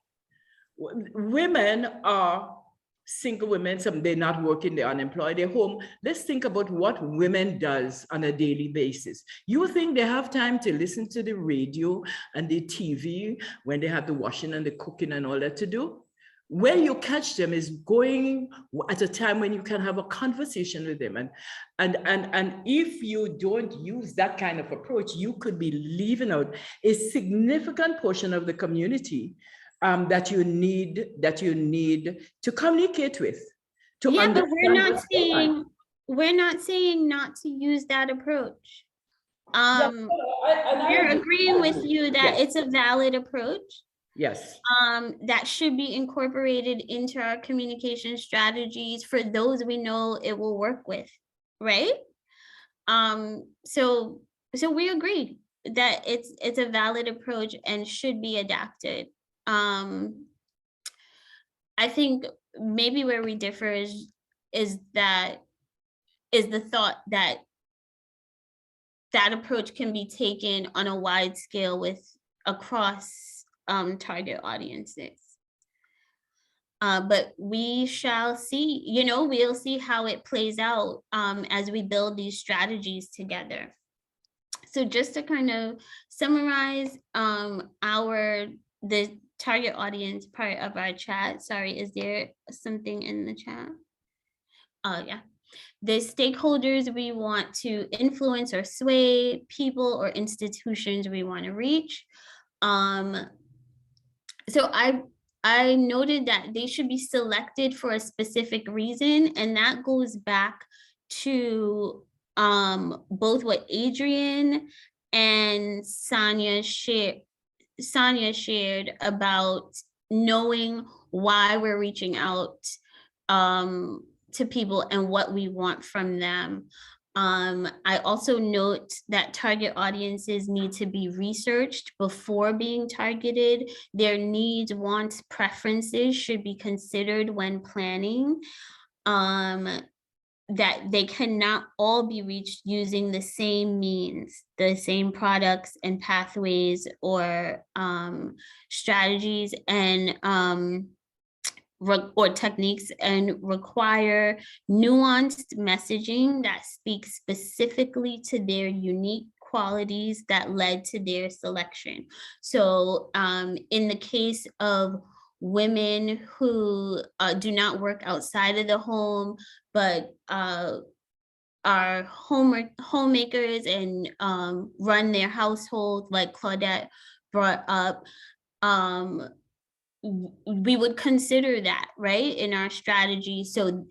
Speaker 9: Women are single women, some they're not working, they're unemployed, they're home. Let's think about what women does on a daily basis. You think they have time to listen to the radio and the TV when they have the washing and the cooking and all that to do? Where you catch them is going at a time when you can have a conversation with them. And if you don't use that kind of approach, you could be leaving out a significant portion of the community that you need to communicate with.
Speaker 1: Yeah, but we're not saying not to use that approach. We're agreeing with you that it's a valid approach.
Speaker 9: Yes.
Speaker 1: That should be incorporated into our communication strategies for those we know it will work with, right? So we agree that it's a valid approach and should be adapted. I think maybe where we differ is the thought that that approach can be taken on a wide scale with across target audiences. But we shall see, we'll see how it plays out as we build these strategies together. So just to kind of summarize the target audience part of our chat. Sorry, is there something in the chat? Yeah. The stakeholders we want to influence or sway, people or institutions we want to reach. So I noted that they should be selected for a specific reason, and that goes back to both what Adrian and Sonia shared about knowing why we're reaching out to people and what we want from them. I also note that target audiences need to be researched before being targeted. Their needs, wants, preferences should be considered when planning. That they cannot all be reached using the same means, the same products and pathways or strategies and or techniques, and require nuanced messaging that speaks specifically to their unique qualities that led to their selection. So in the case of women who do not work outside of the home, but are homemakers and run their household, like Claudette brought up, we would consider that, right, in our strategy. So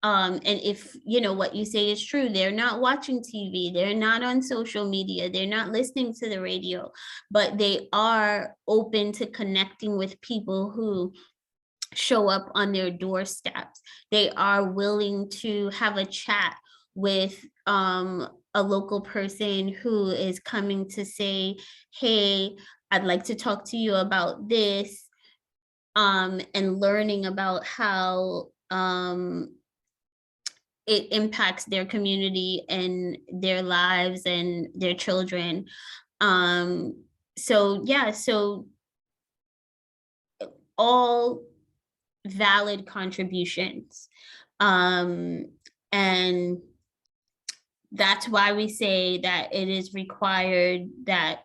Speaker 1: and if what you say is true, they're not watching TV, they're not on social media, they're not listening to the radio, but they are open to connecting with people who show up on their doorsteps. They are willing to have a chat with a local person who is coming to say, hey, I'd like to talk to you about this, and learning about how it impacts their community and their lives and their children. So yeah, so all valid contributions. And that's why we say that it is required that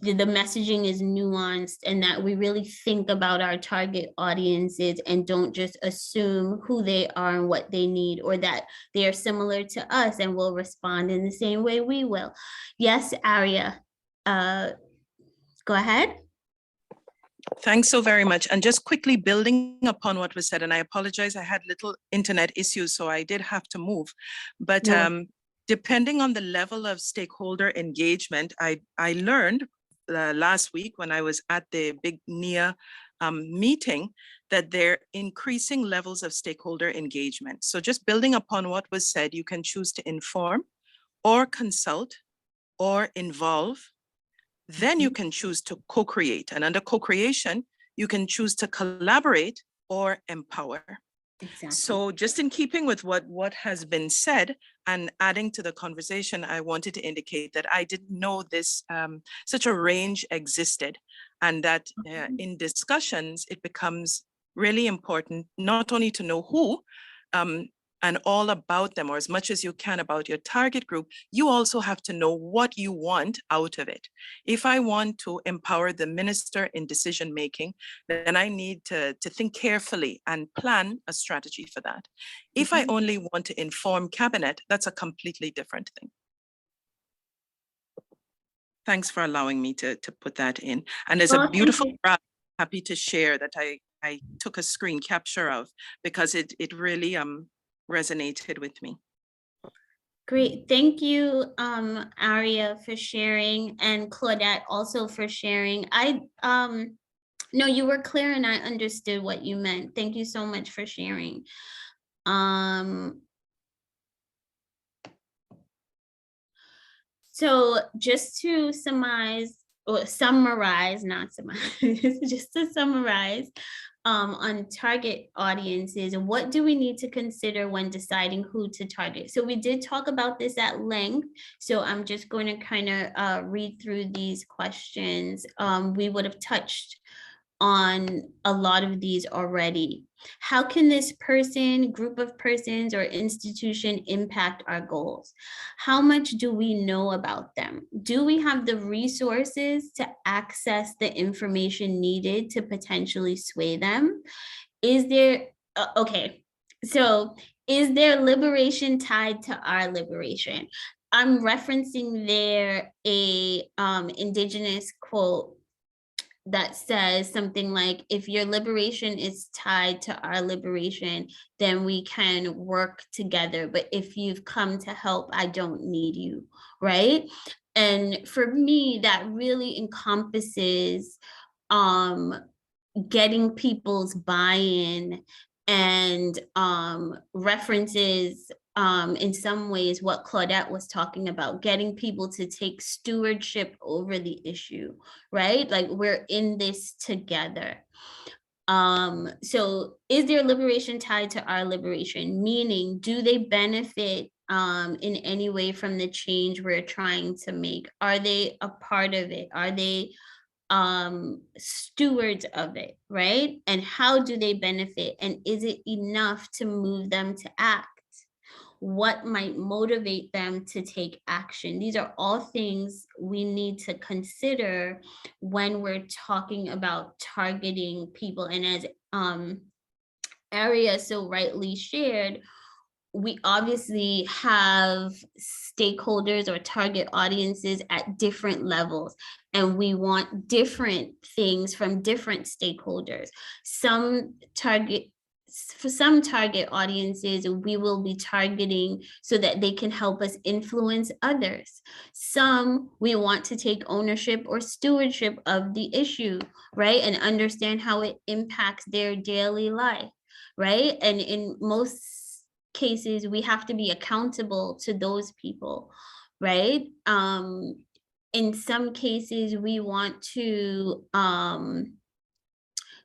Speaker 1: the messaging is nuanced and that we really think about our target audiences and don't just assume who they are and what they need, or that they are similar to us and will respond in the same way we will. Yes, Aria, go ahead.
Speaker 10: Thanks so very much. And just quickly building upon what was said, and I apologize, I had little internet issues, so I did have to move. But depending on the level of stakeholder engagement, I learned last week when I was at the big NIA meeting that they're increasing levels of stakeholder engagement. So just building upon what was said, you can choose to inform or consult or involve. Then you can choose to co-create. And under co-creation, you can choose to collaborate or empower. Exactly. So just in keeping with what has been said and adding to the conversation, I wanted to indicate that I didn't know this, such a range existed, and that in discussions, it becomes really important not only to know who, and all about them, or as much as you can about your target group, you also have to know what you want out of it. If I want to empower the minister in decision making, then I need to think carefully and plan a strategy for that. If I only want to inform cabinet, that's a completely different thing. Thanks for allowing me to put that in. And there's a beautiful graph I'm happy to share that I took a screen capture of, because it really resonated with me.
Speaker 1: Great, thank you, Aria, for sharing, and Claudette also for sharing. No, you were clear and I understood what you meant. Thank you so much for sharing. So just to summarize, not summarize, just to summarize, on target audiences, what do we need to consider when deciding who to target? So we did talk about this at length, so I'm just going to kind of read through these questions. We would have touched on a lot of these already. How can this person, group of persons, or institution impact our goals? How much do we know about them? Do we have the resources to access the information needed to potentially sway them? Is there, okay, so is their liberation tied to our liberation? I'm referencing there a indigenous quote that says something like, if your liberation is tied to our liberation, then we can work together. But if you've come to help, I don't need you, right? And for me, that really encompasses getting people's buy-in and references in some ways what Claudette was talking about, getting people to take stewardship over the issue, right? Like, we're in this together. So is their liberation tied to our liberation? Meaning, do they benefit in any way from the change we're trying to make? Are they a part of it? Are they stewards of it, right? And how do they benefit? And is it enough to move them to act? What might motivate them to take action? These are all things we need to consider when we're talking about targeting people. And as Aria so rightly shared, we obviously have stakeholders or target audiences at different levels, and we want different things from different stakeholders. For some target audiences, we will be targeting so that they can help us influence others. Some, we want to take ownership or stewardship of the issue, right? And understand how it impacts their daily life, right? And in most cases, we have to be accountable to those people, right? In some cases, we want to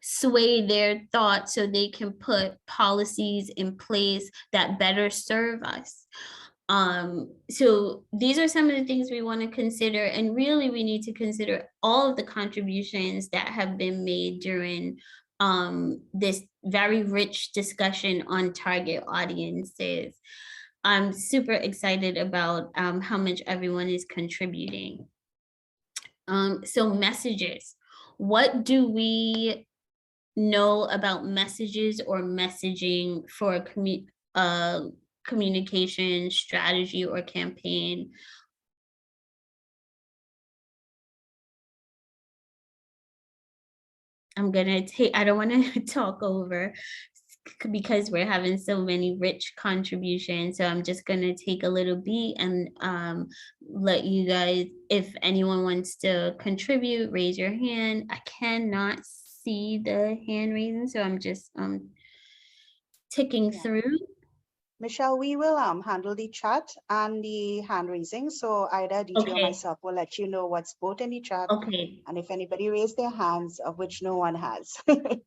Speaker 1: sway their thoughts so they can put policies in place that better serve us. So these are some of the things we want to consider, and really we need to consider all of the contributions that have been made during this very rich discussion on target audiences. I'm super excited about how much everyone is contributing. So messages. What do we know about messages or messaging for a communication strategy or campaign? I don't want to talk over because we're having so many rich contributions. So I'm just going to take a little beat and let you guys, if anyone wants to contribute, raise your hand. I cannot see the hand raising, so I'm just ticking through.
Speaker 5: Michelle, we will handle the chat and the hand raising. So either DJ or myself will let you know what's both in the chat.
Speaker 1: Okay.
Speaker 5: And if anybody raised their hands, of which no one has.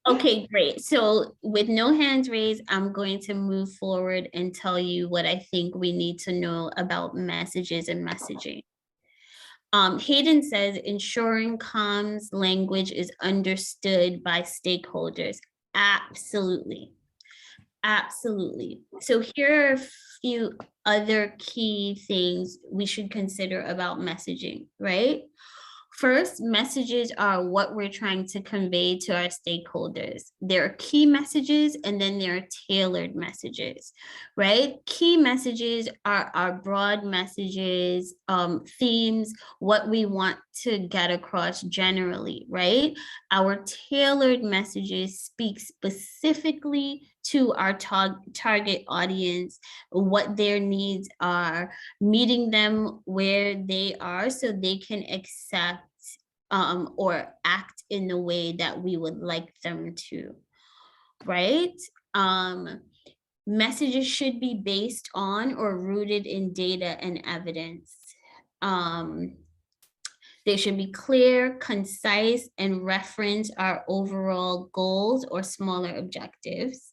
Speaker 1: Okay, great. So with no hands raised, I'm going to move forward and tell you what I think we need to know about messages and messaging. Hayden says ensuring comms language is understood by stakeholders. Absolutely. Absolutely. So here are a few other key things we should consider about messaging, right? First, messages are what we're trying to convey to our stakeholders. There are key messages and then there are tailored messages, right? Key messages are our broad messages, themes, what we want to get across generally, right? Our tailored messages speak specifically to our target audience, what their needs are, meeting them where they are so they can accept or act in the way that we would like them to, right? Messages should be based on or rooted in data and evidence. They should be clear, concise, and reference our overall goals or smaller objectives.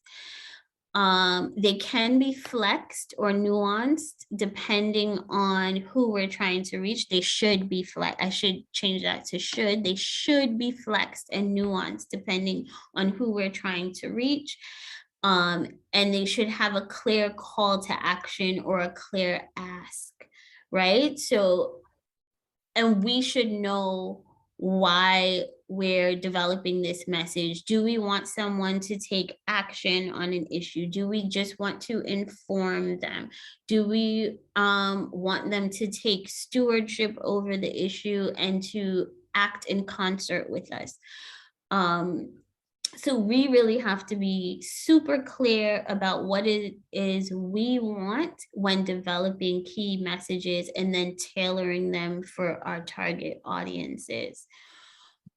Speaker 1: They can be flexed or nuanced depending on who we're trying to reach. They should be flexed. I should change that to should. They should be flexed and nuanced depending on who we're trying to reach. And they should have a clear call to action or a clear ask, right? So, and we should know why we're developing this message. Do we want someone to take action on an issue? Do we just want to inform them? Do we want them to take stewardship over the issue and to act in concert with us? So we really have to be super clear about what it is we want when developing key messages and then tailoring them for our target audiences.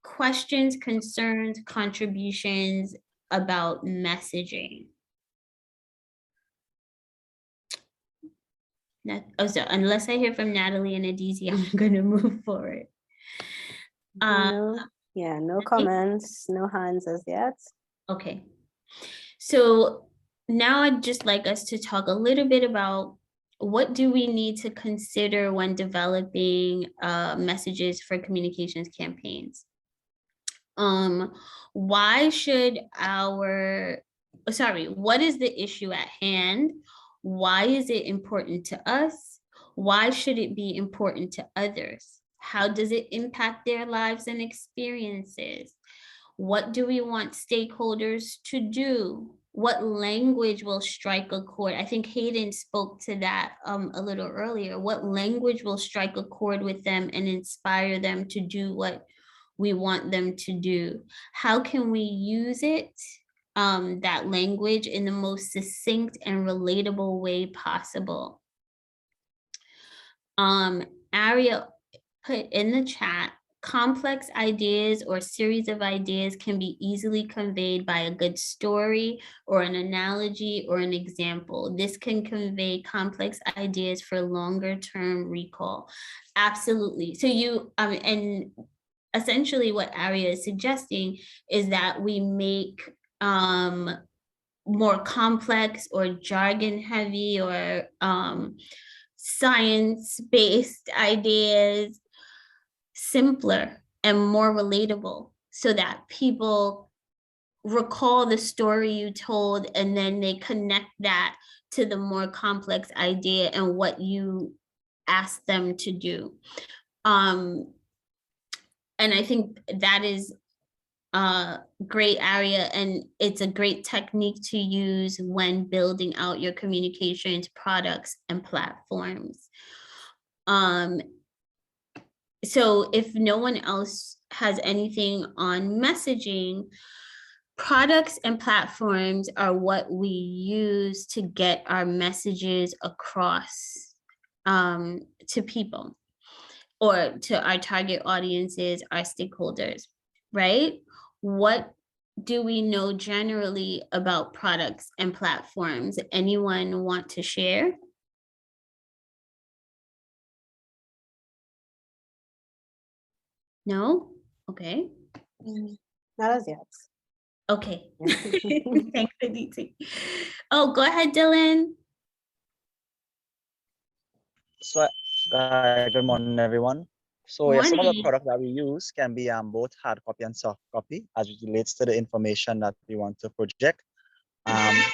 Speaker 1: Questions, concerns, contributions about messaging. So unless I hear from Natalie and Aditi, I'm going to move forward.
Speaker 6: No comments, no hands as yet.
Speaker 1: Okay. So now I'd just like us to talk a little bit about what do we need to consider when developing messages for communications campaigns. What is the issue at hand? Why is it important to us? Why should it be important to others? How does it impact their lives and experiences? What do we want stakeholders to do? what language will strike a chord? I think Hayden spoke to that a little earlier. What language will strike a chord with them and inspire them to do what we want them to do? How can we use it, that language, in the most succinct and relatable way possible? Aria put in the chat, complex ideas or series of ideas can be easily conveyed by a good story or an analogy or an example. This can convey complex ideas for longer term recall. Absolutely. So you, and essentially what Aria is suggesting is that we make more complex or jargon heavy or science-based ideas simpler and more relatable, so that people recall the story you told and then they connect that to the more complex idea and what you asked them to do. And I think that is a great area, and it's a great technique to use when building out your communications products and platforms. So if no one else has anything on messaging, products and platforms are what we use to get our messages across to people or to our target audiences, our stakeholders, right? What do we know generally about products and platforms? Anyone want to share? No? Okay.
Speaker 6: Not as yet.
Speaker 1: Okay. Thanks, Aditi. Oh, go ahead, Dylan.
Speaker 11: So, good morning, everyone. So, yeah, some of the
Speaker 1: Morning.
Speaker 11: products that we use can be both hard copy and soft copy as it relates to the information that we want to project.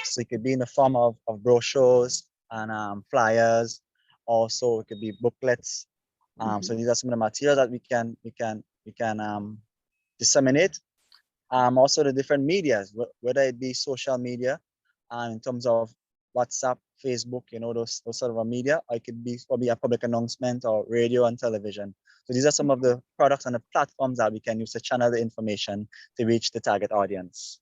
Speaker 11: So it could be in the form of brochures and flyers. Also, it could be booklets. So these are some of the materials that we can disseminate. Also the different medias, whether it be social media, in terms of WhatsApp, Facebook, you know, those sort of a media, or it could be probably a public announcement or radio and television. So these are some of the products and the platforms that we can use to channel the information to reach the target audience.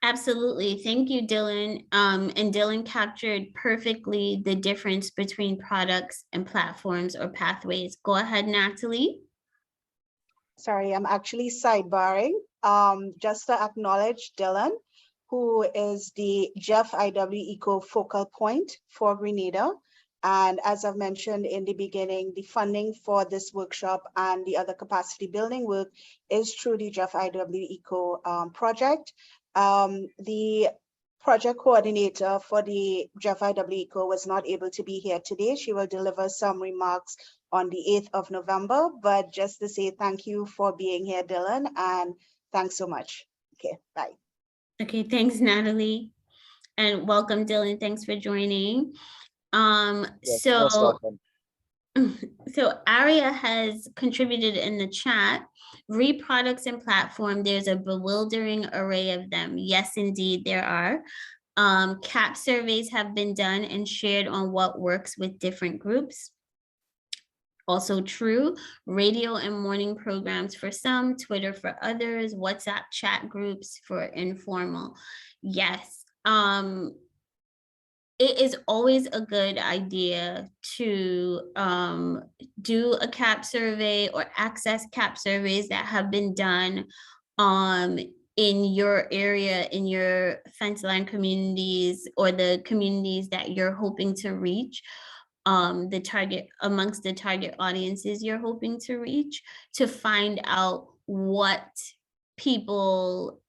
Speaker 1: Absolutely. Thank you, Dylan. And Dylan captured perfectly the difference between products and platforms or pathways. Go ahead, Natalie.
Speaker 5: Sorry, I'm actually sidebarring. Just to acknowledge Dylan, who is the Jeff IW Eco focal point for Grenada. And as I've mentioned in the beginning, the funding for this workshop and the other capacity building work is through the Jeff IW Eco project. The project coordinator for the Jeff IW Eco was not able to be here today. She will deliver some remarks on the 8th of November, but just to say thank you for being here, Dylan, and thanks so much. Okay, bye.
Speaker 1: Okay, thanks, Natalie. And welcome, Dylan. Thanks for joining.
Speaker 11: Yes, most welcome.
Speaker 1: So Aria has contributed in the chat, read products and platform, there's a bewildering array of them. Yes, indeed, there are. CAP surveys have been done and shared on what works with different groups. Also true, radio and morning programs for some, Twitter for others, WhatsApp chat groups for informal. Yes. It is always a good idea to do a CAP survey or access CAP surveys that have been done in your area, in your fence line communities or the communities that you're hoping to reach, amongst the target audiences you're hoping to reach, to find out what people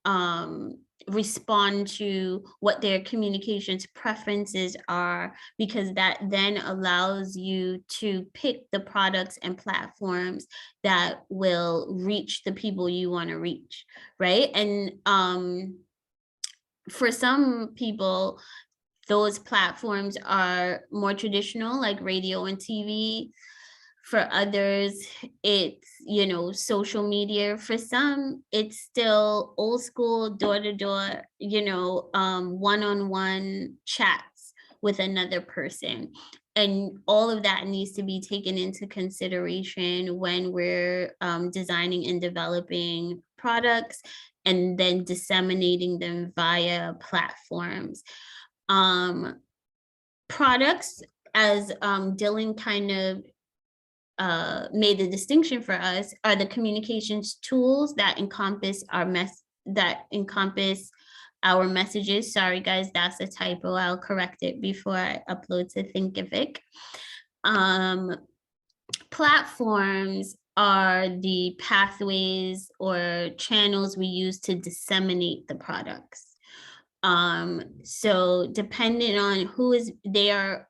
Speaker 1: respond to, what their communications preferences are, because that then allows you to pick the products and platforms that will reach the people you want to reach, right? And for some people, those platforms are more traditional, like radio and TV. For others, it's, you know, social media. For some, it's still old school, door to door, you know, one-on-one chats with another person. And all of that needs to be taken into consideration when we're designing and developing products and then disseminating them via platforms. Products, as Dylan kind of made the distinction for us, are the communications tools that encompass our messages. Sorry guys, that's a typo. I'll correct it before I upload to Thinkific. Platforms are the pathways or channels we use to disseminate the products. So depending on they are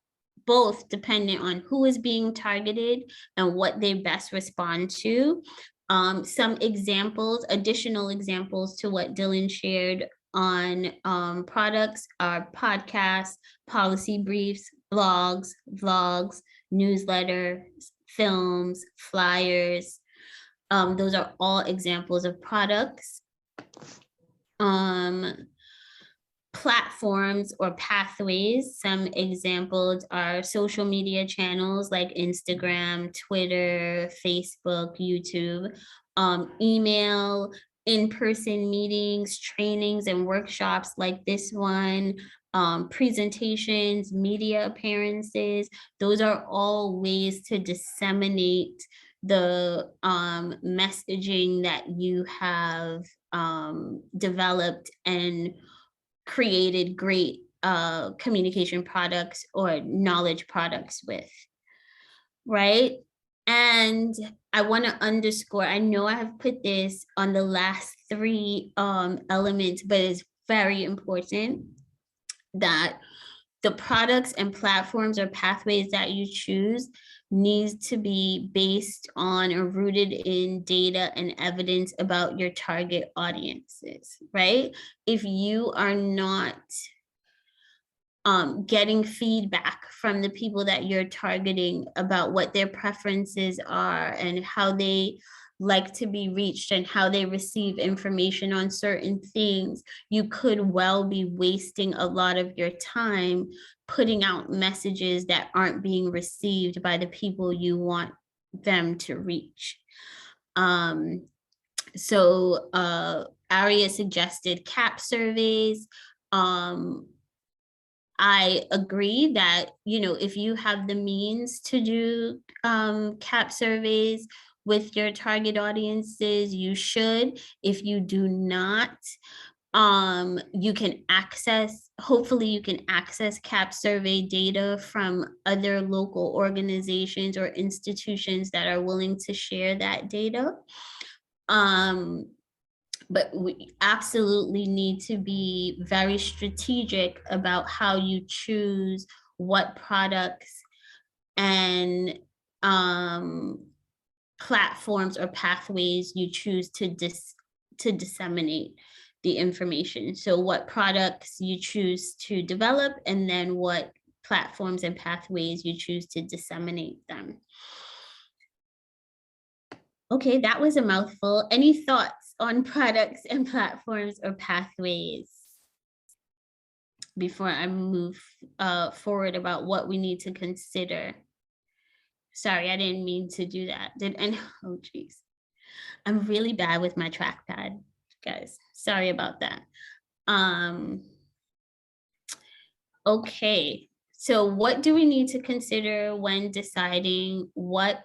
Speaker 1: both dependent on who is being targeted and what they best respond to. Some examples, additional examples to what Dylan shared on products are podcasts, policy briefs, blogs, vlogs, newsletters, films, flyers. Those are all examples of products. Platforms or pathways, some examples are social media channels like Instagram, Twitter, Facebook, YouTube, email, in-person meetings, trainings and workshops like this one, presentations, media appearances. Those are all ways to disseminate the messaging that you have developed and created great communication products or knowledge products with, right? And I want to underscore, I know I have put this on the last three elements, but it's very important that the products and platforms or pathways that you choose needs to be based on or rooted in data and evidence about your target audiences, right? If you are not getting feedback from the people that you're targeting about what their preferences are and how they like to be reached and how they receive information on certain things, you could well be wasting a lot of your time putting out messages that aren't being received by the people you want them to reach. So Aria suggested CAP surveys. I agree that, you know, if you have the means to do CAP surveys with your target audiences, you should. If you do not, you can hopefully you can access CAP survey data from other local organizations or institutions that are willing to share that data. But we absolutely need to be very strategic about how you choose what products and platforms or pathways you choose to disseminate the information. So what products you choose to develop, and then what platforms and pathways you choose to disseminate them. Okay, that was a mouthful. Any thoughts on products and platforms or pathways before I move forward about what we need to consider? Sorry, I didn't mean to do that. Oh geez. I'm really bad with my trackpad, guys. Sorry about that. Okay, so what do we need to consider when deciding what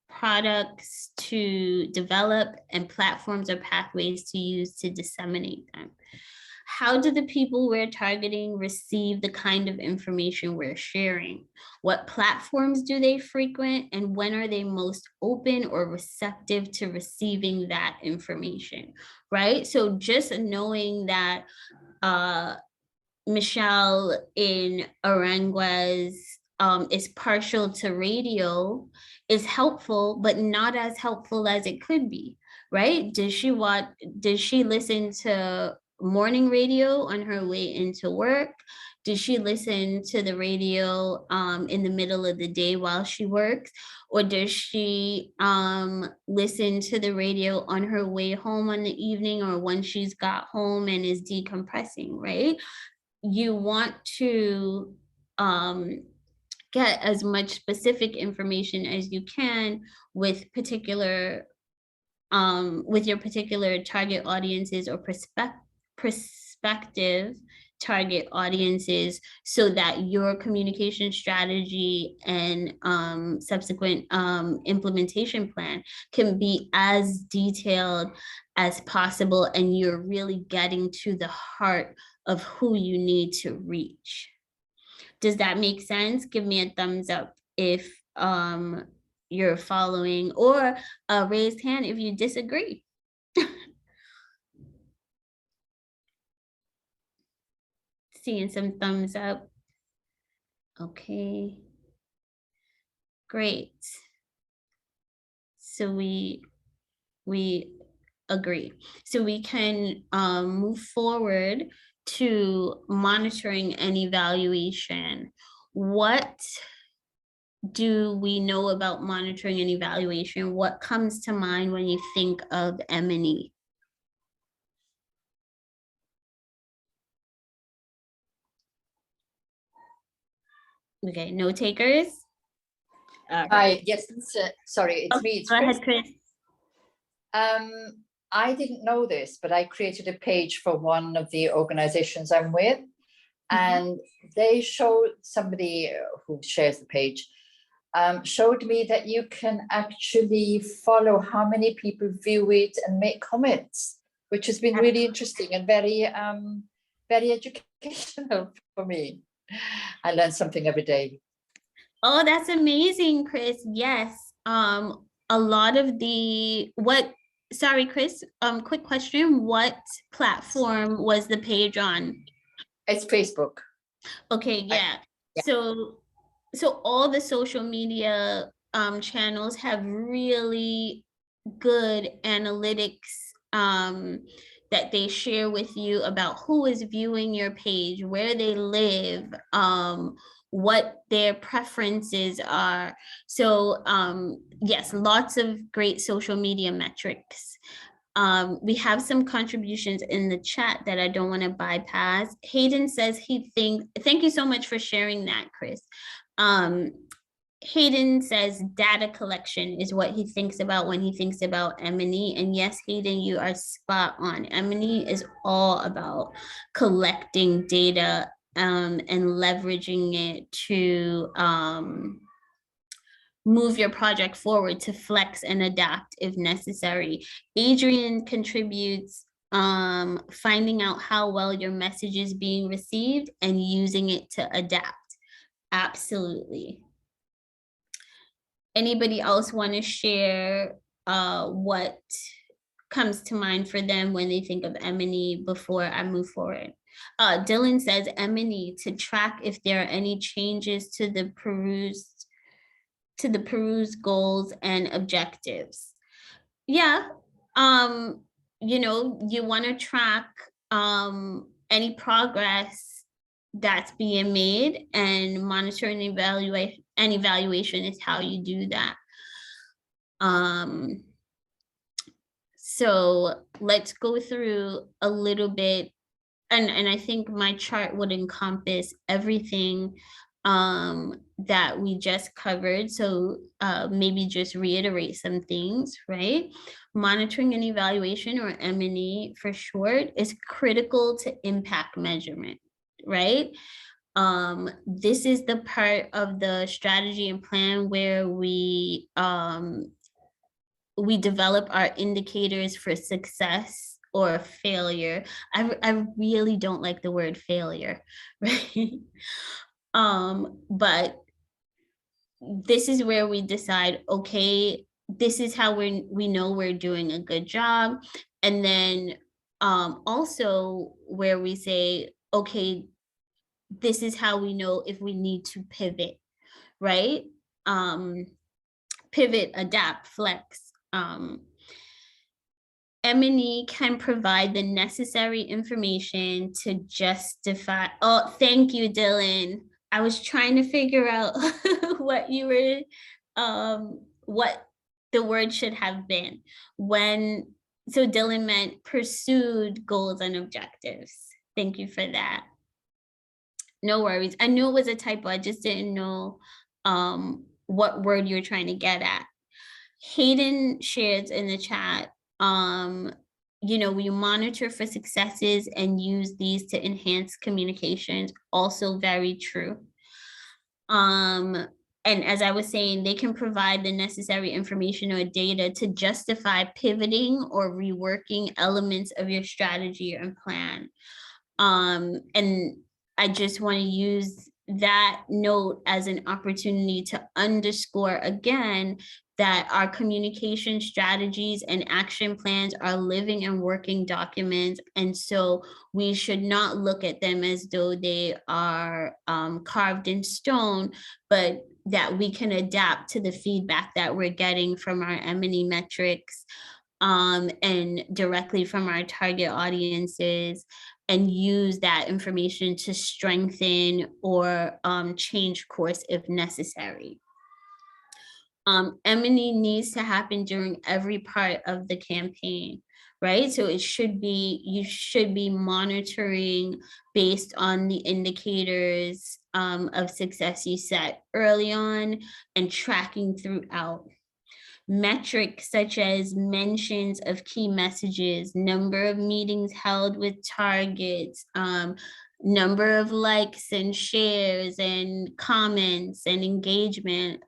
Speaker 1: products to develop and platforms or pathways to use to disseminate them? How do the people we're targeting receive the kind of information we're sharing? What platforms do they frequent, and when are they most open or receptive to receiving that information, right? So just knowing that Michelle in Aranguez is partial to radio is helpful, but not as helpful as it could be, right? Did she listen to morning radio on her way into work? Does she listen to the radio in the middle of the day while she works? Or does she listen to the radio on her way home in the evening, or when she's got home and is decompressing, right? You want to get as much specific information as you can with your particular target audiences or prospective target audiences, so that your communication strategy and subsequent implementation plan can be as detailed as possible, and you're really getting to the heart of who you need to reach. Does that make sense? Give me a thumbs up if you're following, or a raised hand if you disagree. Seeing some thumbs up. Okay. Great. So we agree. So we can move forward to monitoring and evaluation. What do we know about monitoring and evaluation? What comes to mind when you think of M&E? Okay, no takers?
Speaker 8: Hi, yes, sorry, it's me. It's
Speaker 1: Go
Speaker 8: Chris.
Speaker 1: ahead, Chris.
Speaker 8: I didn't know this, but I created a page for one of the organizations I'm with, and they showed, somebody who shares the page showed me that you can actually follow how many people view it and make comments, which has been really interesting and very educational for me. I learn something every day.
Speaker 1: Oh, that's amazing, Chris. Yes. A lot of the sorry, Chris, quick question. What platform was the page on?
Speaker 8: It's Facebook.
Speaker 1: Okay, yeah. So all the social media channels have really good analytics that they share with you about who is viewing your page, where they live, what their preferences are. So yes, lots of great social media metrics. We have some contributions in the chat that I don't want to bypass. Hayden says he thinks, thank you so much for sharing that, Chris. Hayden says data collection is what he thinks about when he thinks about M&E. And yes, Hayden, you are spot on. M&E is all about collecting data and leveraging it to move your project forward, to flex and adapt if necessary. Adrian contributes finding out how well your message is being received and using it to adapt. Absolutely. Anybody else want to share what comes to mind for them when they think of M&E before I move forward? Dylan says M&E to track if there are any changes to the peruse goals and objectives. Yeah, you know, you want to track any progress that's being made, and monitoring and evaluation is how you do that. So let's go through a little bit, and I think my chart would encompass everything that we just covered. So maybe just reiterate some things, right? Monitoring and evaluation, or M&E for short, is critical to impact measurement, right? This is the part of the strategy and plan where we develop our indicators for success or failure. I really don't like the word failure, right? But this is where we decide, okay, this is how we know we're doing a good job. And then also where we say, okay, this is how we know if we need to pivot, right? Pivot, adapt, flex. M&E can provide the necessary information to justify. Oh, thank you, Dylan. I was trying to figure out what you were, what the word should have been when. So Dylan meant pursued goals and objectives. Thank you for that. No worries. I knew it was a typo. I just didn't know what word you're trying to get at. Hayden shares in the chat, we monitor for successes and use these to enhance communications. Also very true. And as I was saying, they can provide the necessary information or data to justify pivoting or reworking elements of your strategy and plan. And I just want to use that note as an opportunity to underscore again that our communication strategies and action plans are living and working documents. And so we should not look at them as though they are carved in stone, but that we can adapt to the feedback that we're getting from our M&E metrics and directly from our target audiences, and use that information to strengthen or change course if necessary. M&E needs to happen during every part of the campaign, right? So you should be monitoring based on the indicators of success you set early on and tracking throughout. Metrics such as mentions of key messages, number of meetings held with targets, number of likes and shares and comments and engagement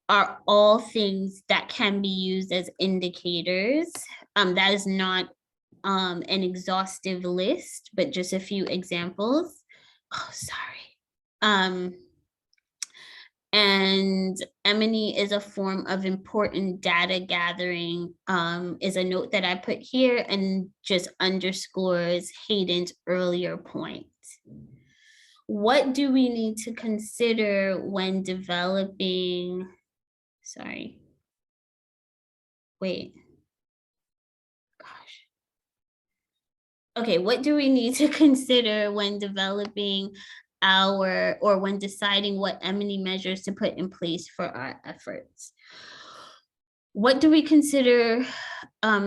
Speaker 1: are all things that can be used as indicators. That is not an exhaustive list, but just a few examples. Oh, sorry. And M&E is a form of important data gathering, is a note that I put here and just underscores Hayden's earlier point. What do we need to consider when developing, sorry, wait, gosh. Okay, what do we need to consider when developing or when deciding what M&E measures to put in place for our efforts? What do we consider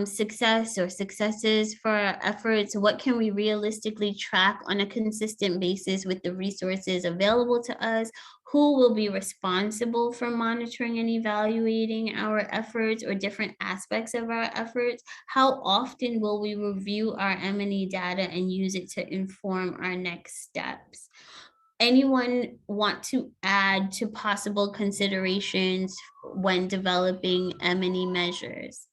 Speaker 1: success or successes for our efforts? What can we realistically track on a consistent basis with the resources available to us? Who will be responsible for monitoring and evaluating our efforts or different aspects of our efforts? How often will we review our M&E data and use it to inform our next steps? Anyone want to add to possible considerations when developing M&E measures?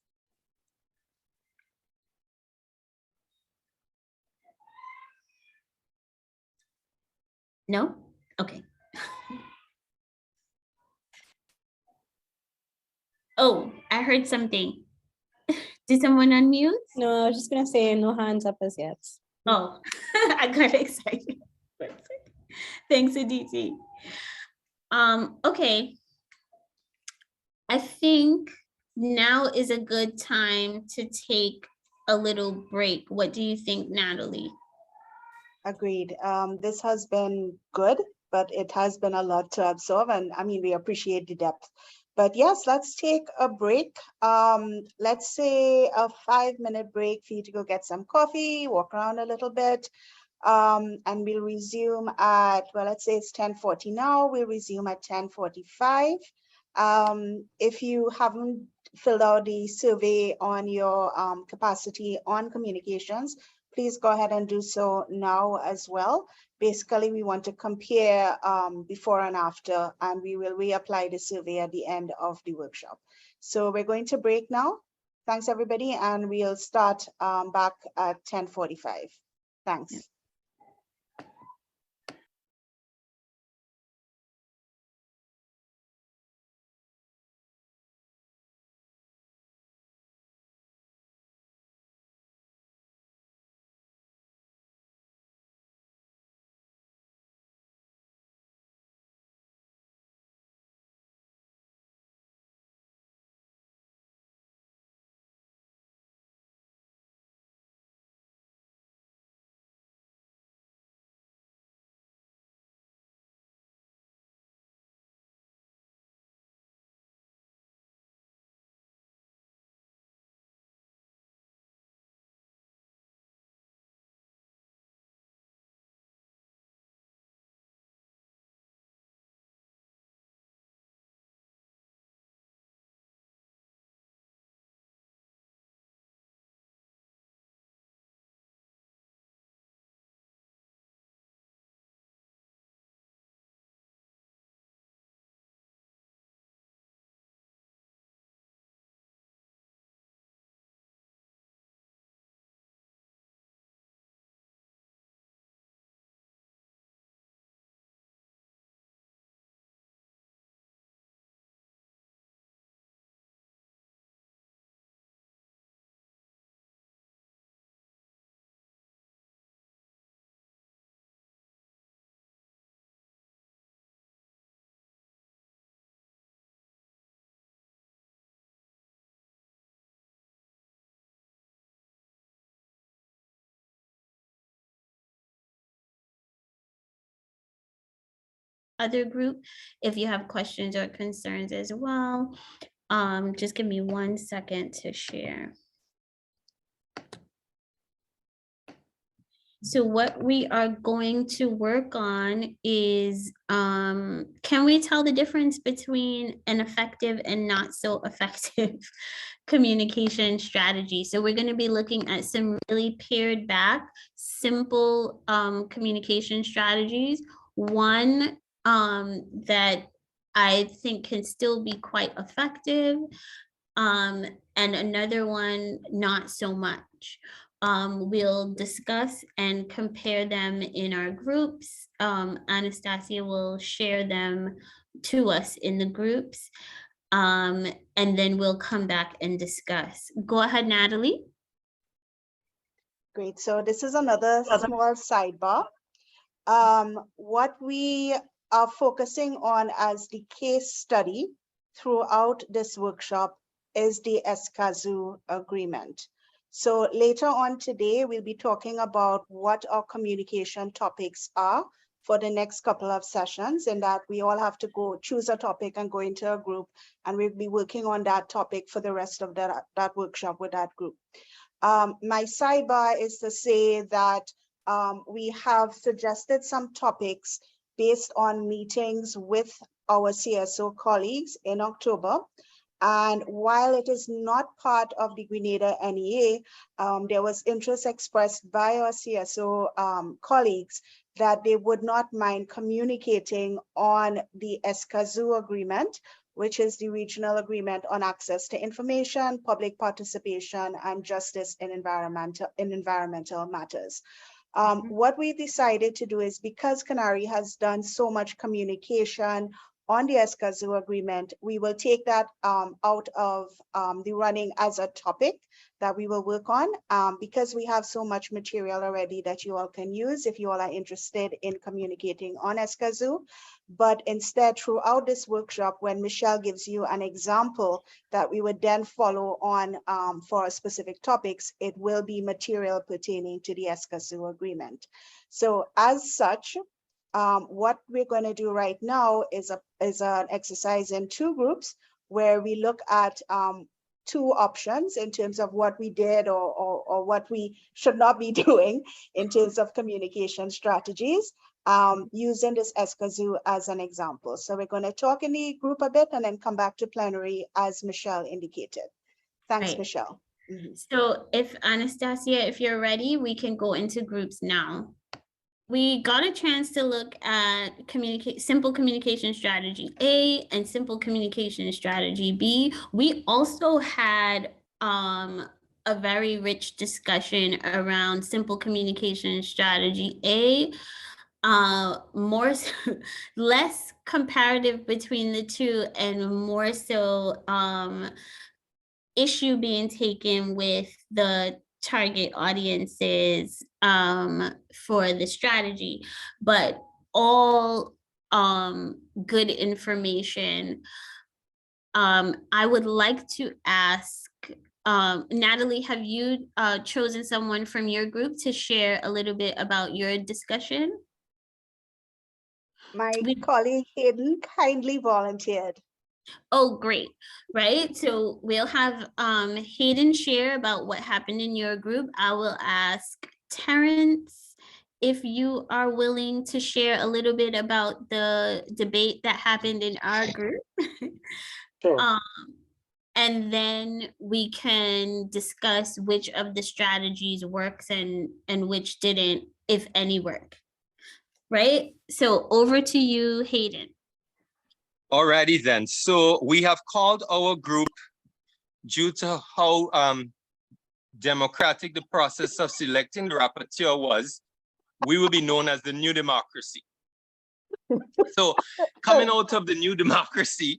Speaker 1: No? Okay. Oh, I heard something. Did someone unmute?
Speaker 6: No, I was just gonna say no hands up as yet.
Speaker 1: Oh, I got excited. Thanks, Aditi. Okay. I think now is a good time to take a little break. What do you think, Natalie?
Speaker 5: Agreed. This has been good, but it has been a lot to absorb. And I mean, we appreciate the depth. But yes, let's take a break. Let's say a 5-minute break for you to go get some coffee, walk around a little bit. And we'll resume at, well, let's say it's 10:40 now. We'll resume at 10:45. If you haven't filled out the survey on your capacity on communications, please go ahead and do so now as well. Basically, we want to compare before and after, and we will reapply the survey at the end of the workshop. So we're going to break now. Thanks, everybody, and we'll start back at 10:45. Thanks.
Speaker 1: other group if you have questions or concerns as well. Just give me 1 second to share. So what we are going to work on is, can we tell the difference between an effective and not so effective communication strategy? So we're going to be looking at some really pared back, simple communication strategies. One that I think can still be quite effective, and another one not so much. We'll discuss and compare them in our groups. Anastasia will share them to us in the groups, and then we'll come back and discuss. Go ahead, Natalie.
Speaker 5: Great. So this is another small sidebar. What we are focusing on as the case study throughout this workshop is the ESCAZU agreement. So later on today, we'll be talking about what our communication topics are for the next couple of sessions, and that we all have to go choose a topic and go into a group, and we'll be working on that topic for the rest of that workshop with that group. My sidebar is to say that we have suggested some topics based on meetings with our CSO colleagues in October. And while it is not part of the Grenada NEA, there was interest expressed by our CSO colleagues that they would not mind communicating on the ESCAZU agreement, which is the regional agreement on access to information, public participation, and justice in environmental matters. What we decided to do is, because CANARI has done so much communication on the ESCAZU agreement, we will take that out of the running as a topic that we will work on, because we have so much material already that you all can use if you all are interested in communicating on ESCAZU. But instead, throughout this workshop, when Michelle gives you an example that we would then follow on for specific topics, it will be material pertaining to the ESCAZU agreement. So as such, what we're going to do right now is an exercise in two groups where we look at two options in terms of what we did or what we should not be doing in terms of communication strategies, using this ESCAZU as an example. So we're going to talk in the group a bit and then come back to plenary as Michelle indicated. Thanks,
Speaker 1: Right.
Speaker 5: Michelle.
Speaker 1: So if Anastasia, if you're ready, we can go into groups now. We got a chance to look at simple communication strategy A and simple communication strategy B. We also had a very rich discussion around simple communication strategy A, less comparative between the two and more so issue being taken with the target audiences for the strategy, but all good information. I would like to ask Natalie, have you chosen someone from your group to share a little bit about your discussion?
Speaker 5: My colleague Hayden kindly volunteered.
Speaker 1: Oh, great. Right. So we'll have Hayden share about what happened in your group. I will ask Terrence if you are willing to share a little bit about the debate that happened in our group.
Speaker 7: Sure.
Speaker 1: And then we can discuss which of the strategies works and which didn't, if any work. Right. So over to you, Hayden.
Speaker 12: Alrighty then. So we have called our group due to how democratic the process of selecting the rapporteur was. We will be known as the New Democracy. So coming out of the New Democracy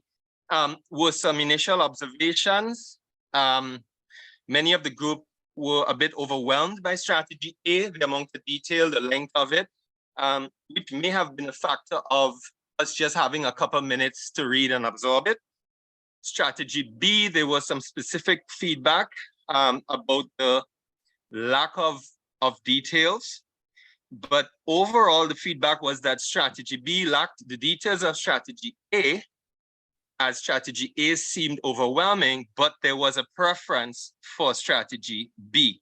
Speaker 12: were some initial observations. Many of the group were a bit overwhelmed by strategy A, the amount of detail, the length of it, which may have been a factor of us just having a couple minutes to read and absorb it. Strategy B, there was some specific feedback about the lack of details. But overall, the feedback was that strategy B lacked the details of strategy A, as strategy A seemed overwhelming, but there was a preference for strategy B.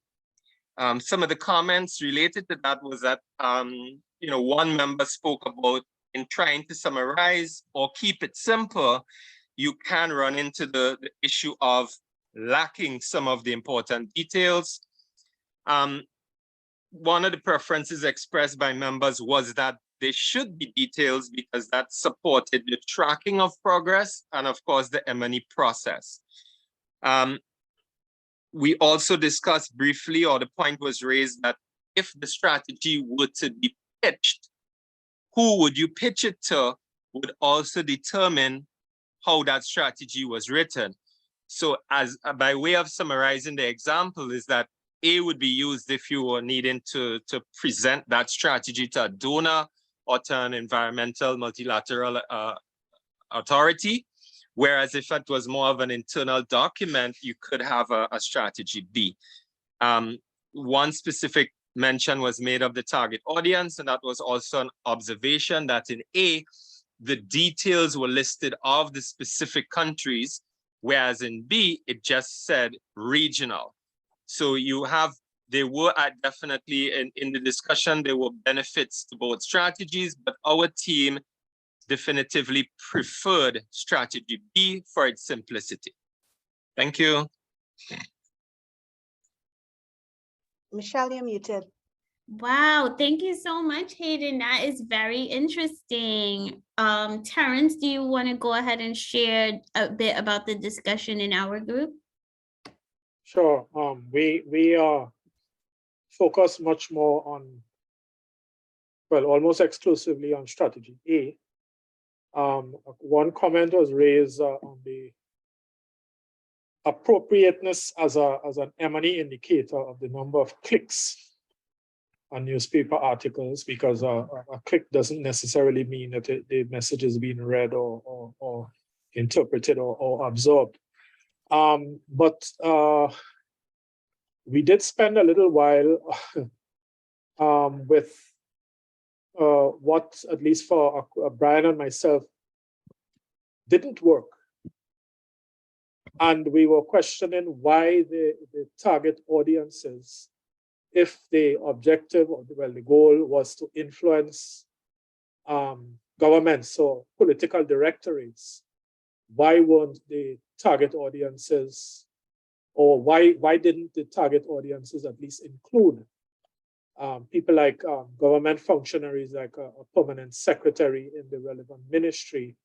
Speaker 12: Some of the comments related to that was that, one member spoke about in trying to summarize or keep it simple, you can run into the issue of lacking some of the important details. One of the preferences expressed by members was that there should be details because that supported the tracking of progress and of course the M&E process. We also discussed briefly, or the point was raised that if the strategy were to be pitched, who would you pitch it to would also determine how that strategy was written. So as by way of summarizing the example is that A would be used if you were needing to present that strategy to a donor or to an environmental multilateral authority. Whereas if it was more of an internal document, you could have a strategy B. One specific mention was made of the target audience, and that was also an observation that in A, the details were listed of the specific countries, whereas in B, it just said regional. So there were definitely in the discussion, there were benefits to both strategies, but our team definitively preferred strategy B for its simplicity. Thank you.
Speaker 5: Michelle, you're muted.
Speaker 1: Wow, thank you so much, Hayden. That is very interesting. Terrence, do you want to go ahead and share a bit about the discussion in our group?
Speaker 13: Sure. We are focused much more on, well, almost exclusively on strategy A. One comment was raised on the appropriateness as an M&E indicator of the number of clicks on newspaper articles, because a click doesn't necessarily mean that the message is being read or interpreted or absorbed. But we did spend a little while with what, at least for Brian and myself, didn't work. And we were questioning why the target audiences, if the objective or the goal was to influence governments or political directorates, why weren't the target audiences, or why didn't the target audiences at least include people like government functionaries, like a permanent secretary in the relevant ministry,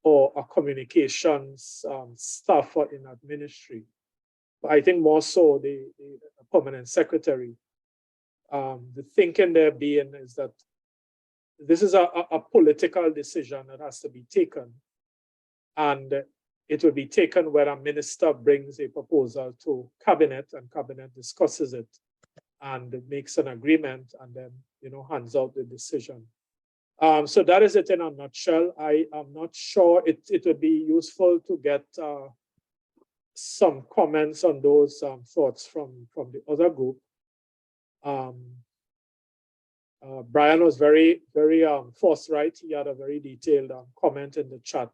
Speaker 13: or a communications staffer in that ministry? But I think more so the permanent secretary. The thinking there being is that this is a political decision that has to be taken, and it will be taken when a minister brings a proposal to cabinet and cabinet discusses it and makes an agreement and then hands out the decision. So that is it in a nutshell. I am not sure it would be useful to get some comments on those thoughts from the other group. Brian was very forthright. He had a very detailed comment in the chat.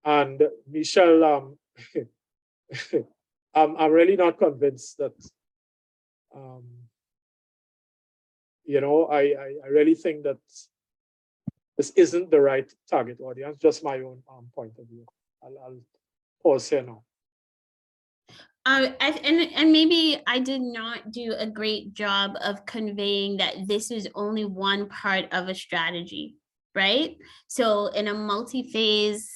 Speaker 13: And Michelle, I'm really not convinced that, I really think that this isn't the right target audience, just my own point of view. I'll pause here now.
Speaker 1: And maybe I did not do a great job of conveying that this is only one part of a strategy, right? So in a multi-phase,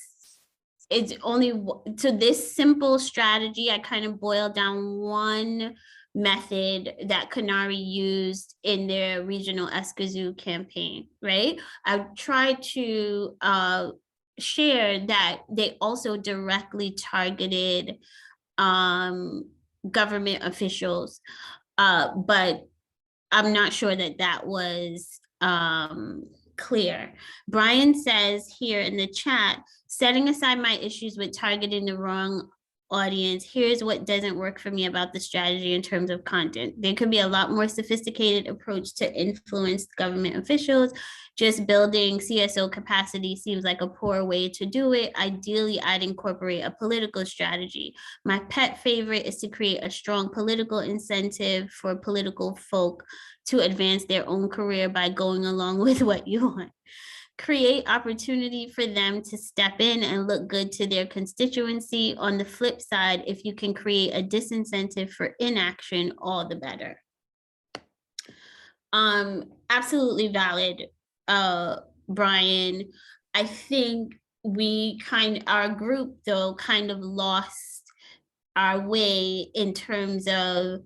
Speaker 1: it's only to this simple strategy, I kind of boiled down one method that Canary used in their regional Escazú campaign, right? I tried to share that they also directly targeted government officials, but I'm not sure that was clear. Brian says here in the chat, setting aside my issues with targeting the wrong audience, here's what doesn't work for me about the strategy in terms of content. There could be a lot more sophisticated approach to influence government officials. Just building CSO capacity seems like a poor way to do it. Ideally, I'd incorporate a political strategy. My pet favorite is to create a strong political incentive for political folk to advance their own career by going along with what you want. Create opportunity for them to step in and look good to their constituency. On the flip side, if you can create a disincentive for inaction, all the better. Absolutely valid, Brian. I think our group though kind of lost our way in terms of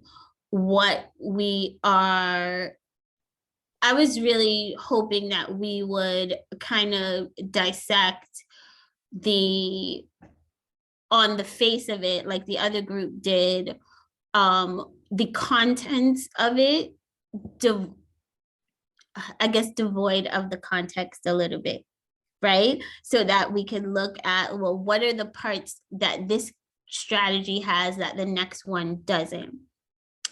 Speaker 1: what we are. I was really hoping that we would kind of dissect on the face of it, like the other group did, the contents of it, I guess devoid of the context a little bit, right? So that we can look at, well, what are the parts that this strategy has that the next one doesn't?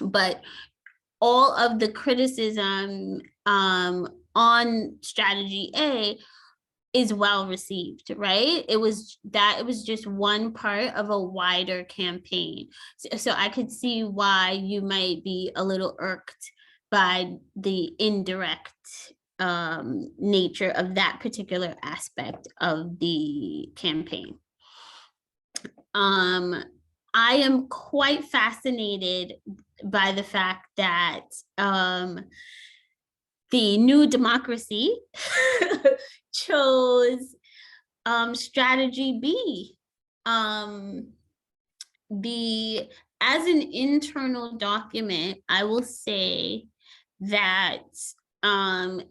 Speaker 1: But all of the criticism on strategy A is well received, right? It was just one part of a wider campaign. So I could see why you might be a little irked by the indirect nature of that particular aspect of the campaign. I am quite fascinated by the fact that the New Democracy chose strategy B. As an internal document, I will say that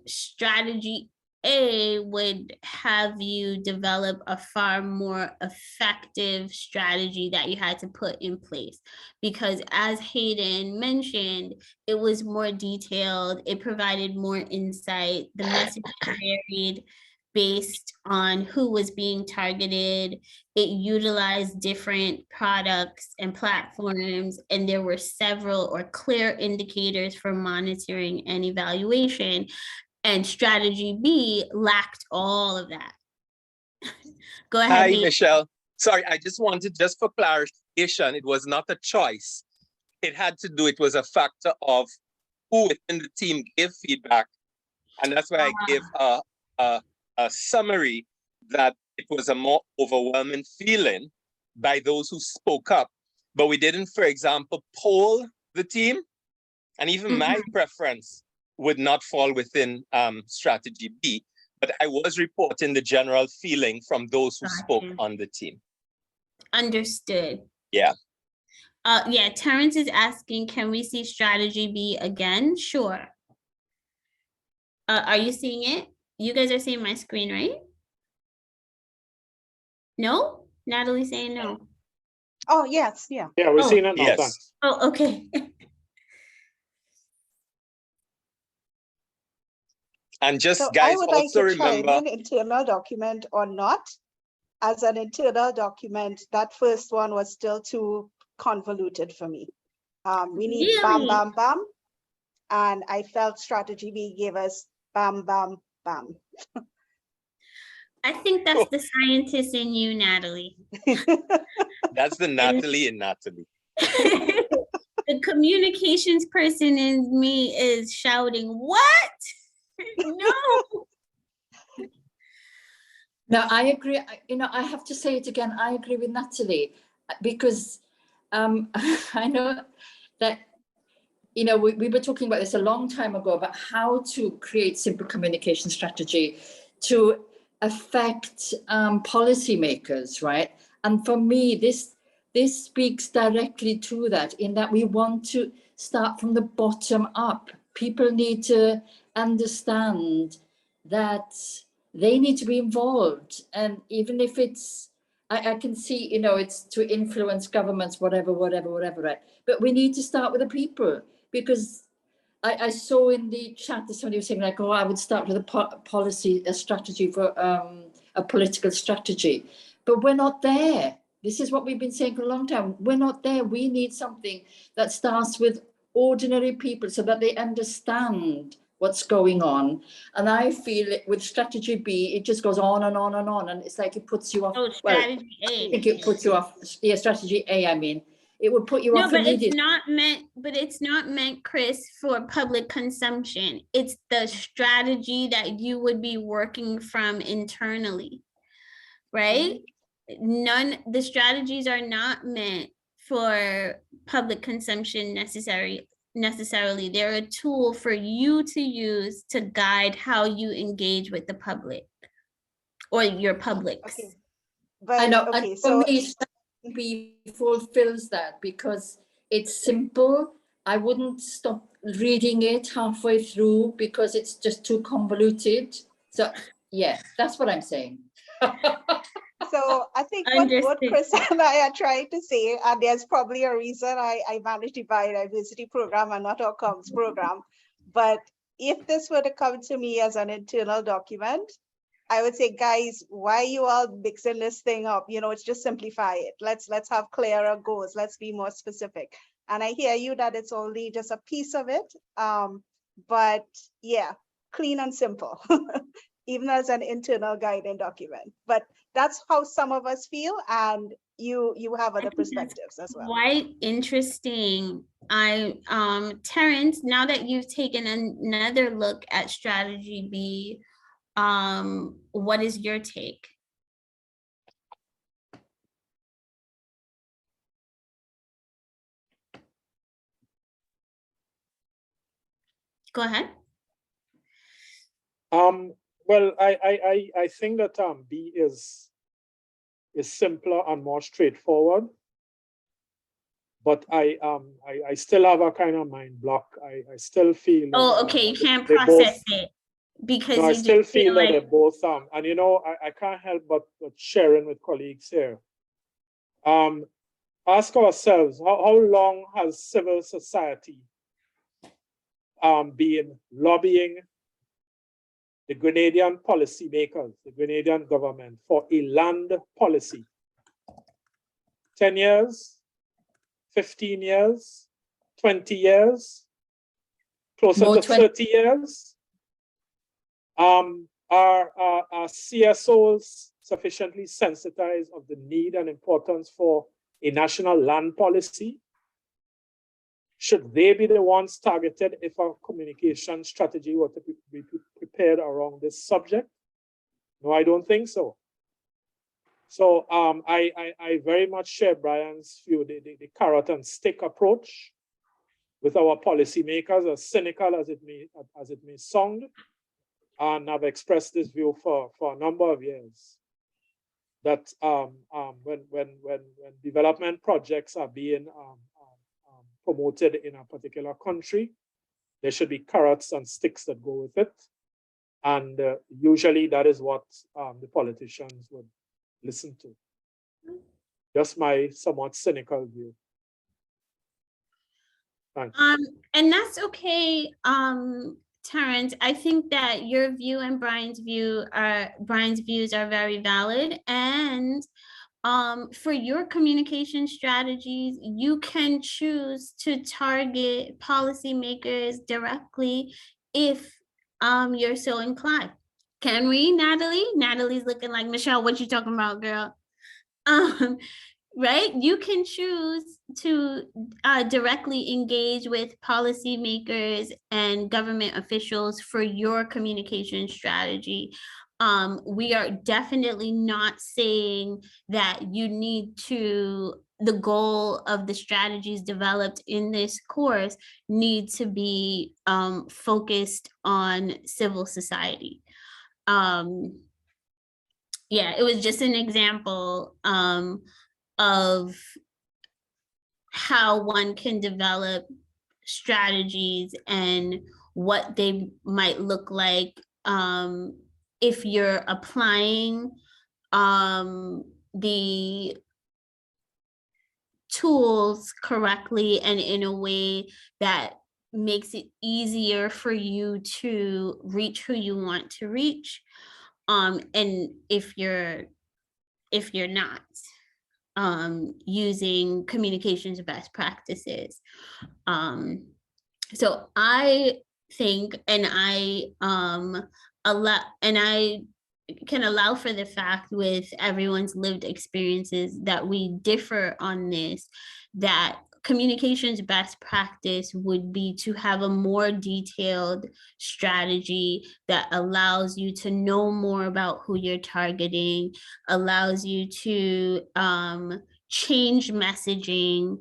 Speaker 1: strategy A would have you develop a far more effective strategy that you had to put in place, because as Hayden mentioned, it was more detailed, it provided more insight, the message varied based on who was being targeted, it utilized different products and platforms, and there were several or clear indicators for monitoring and evaluation. And strategy B lacked all of that. Go ahead.
Speaker 12: Hi,
Speaker 1: Hayden.
Speaker 12: Michelle. Sorry, I just wanted, just for clarification, it was not a choice. It had to do, it was a factor of who within the team gave feedback. And that's why I gave a summary that it was a more overwhelming feeling by those who spoke up. But we didn't, for example, poll the team. And even my preference would not fall within strategy B, but I was reporting the general feeling from those who spoke on the team.
Speaker 1: Understood.
Speaker 12: Yeah.
Speaker 1: Yeah, Terrence is asking, can we see strategy B again? Sure. Are you seeing it? You guys are seeing my screen, right? No? Natalie's saying no.
Speaker 5: Oh, yes, yeah.
Speaker 13: Yeah, we're seeing it now.
Speaker 12: Yes.
Speaker 13: Thanks.
Speaker 1: Oh, okay.
Speaker 12: And just
Speaker 5: So
Speaker 12: guys,
Speaker 5: I would like to try an internal document or not. As an internal document, that first one was still too convoluted for me. We need bam, bam, bam. And I felt strategy B gave us bam, bam, bam.
Speaker 1: I think that's the scientist in you, Natalie.
Speaker 12: That's the Natalie in Natalie.
Speaker 1: The communications person in me is shouting, what? No.
Speaker 8: No, I agree. I have to say it again. I agree with Natalie, because I know that, we were talking about this a long time ago about how to create simple communication strategy to affect policymakers, right? And for me, this speaks directly to that, in that we want to start from the bottom up. People need to understand that they need to be involved. And even if it's, I can see, it's to influence governments, whatever, right? But we need to start with the people, because I saw in the chat that somebody was saying like, oh, I would start with a strategy for a political strategy, but we're not there. This is what we've been saying for a long time. We're not there. We need something that starts with ordinary people so that they understand what's going on. And I feel with strategy B, it just goes on and on and on. And it's like it puts you off.
Speaker 1: Oh,
Speaker 8: Well,
Speaker 1: strategy A.
Speaker 8: I think it puts you off. Yeah, strategy A, I mean. It would put you
Speaker 1: No,
Speaker 8: off
Speaker 1: but it's
Speaker 8: immediately.
Speaker 1: not meant, Chris, for public consumption. It's the strategy that you would be working from internally, right? The strategies are not meant for public consumption necessarily. They're a tool for you to use to guide how you engage with the public or your publics.
Speaker 5: Okay. But
Speaker 8: I know,
Speaker 5: okay,
Speaker 8: and
Speaker 5: so
Speaker 8: for me, strategy B fulfills that because it's simple. I wouldn't stop reading it halfway through because it's just too convoluted. So yeah, that's what I'm saying.
Speaker 5: so I think what
Speaker 1: Understood.
Speaker 5: Chris and I are trying to say, and there's probably a reason I managed the biodiversity program and not our comms program, but if this were to come to me as an internal document, I would say, guys, why you all mixing this thing up? You know, it's just simplify it. Let's have clearer goals. Let's be more specific. And I hear you that it's only just a piece of it. But yeah, clean and simple, even as an internal guiding document. But that's how some of us feel, and you have other perspectives as well.
Speaker 1: Quite interesting. Terrence, now that you've taken another look at strategy B, what is your take? Go ahead.
Speaker 13: Well, I think that B is simpler and more straightforward, but I still have a kind of mind block. I still feel.
Speaker 1: Oh, okay, you can't
Speaker 13: they
Speaker 1: process
Speaker 13: both,
Speaker 1: it because
Speaker 13: no, I
Speaker 1: you
Speaker 13: still
Speaker 1: just
Speaker 13: feel that
Speaker 1: like,
Speaker 13: they're both and you know, I can't help but sharing with colleagues here. Ask ourselves, how long has civil society been lobbying the Grenadian policymakers, the Grenadian government, for a land policy? 10 years, 15 years, 20 years, closer to 30 years? Are CSOs sufficiently sensitized of the need and importance for a national land policy? Should they be the ones targeted if a communication strategy were to be prepared around this subject? No, I don't think so. So I very much share Brian's view, the carrot and stick approach with our policymakers, as cynical as it may sound. And I've expressed this view for a number of years, that when development projects are being promoted in a particular country, there should be carrots and sticks that go with it. And usually that is what the politicians would listen to. Just my somewhat cynical view. Thanks.
Speaker 1: and that's okay, Terrence. I think that your view and Brian's views are very valid, and for your communication strategies, you can choose to target policymakers directly if you're so inclined. Can we, Natalie? Natalie's looking like, Michelle, what you talking about, girl? Right? You can choose to directly engage with policymakers and government officials for your communication strategy. We are definitely not saying that you need to, the goal of the strategies developed in this course need to be focused on civil society. Yeah, it was just an example of how one can develop strategies and what they might look like if you're applying the tools correctly and in a way that makes it easier for you to reach who you want to reach. And if you're not. using communications best practices. So I think, and I can allow for the fact with everyone's lived experiences that we differ on this, that communications best practice would be to have a more detailed strategy that allows you to know more about who you're targeting, allows you to change messaging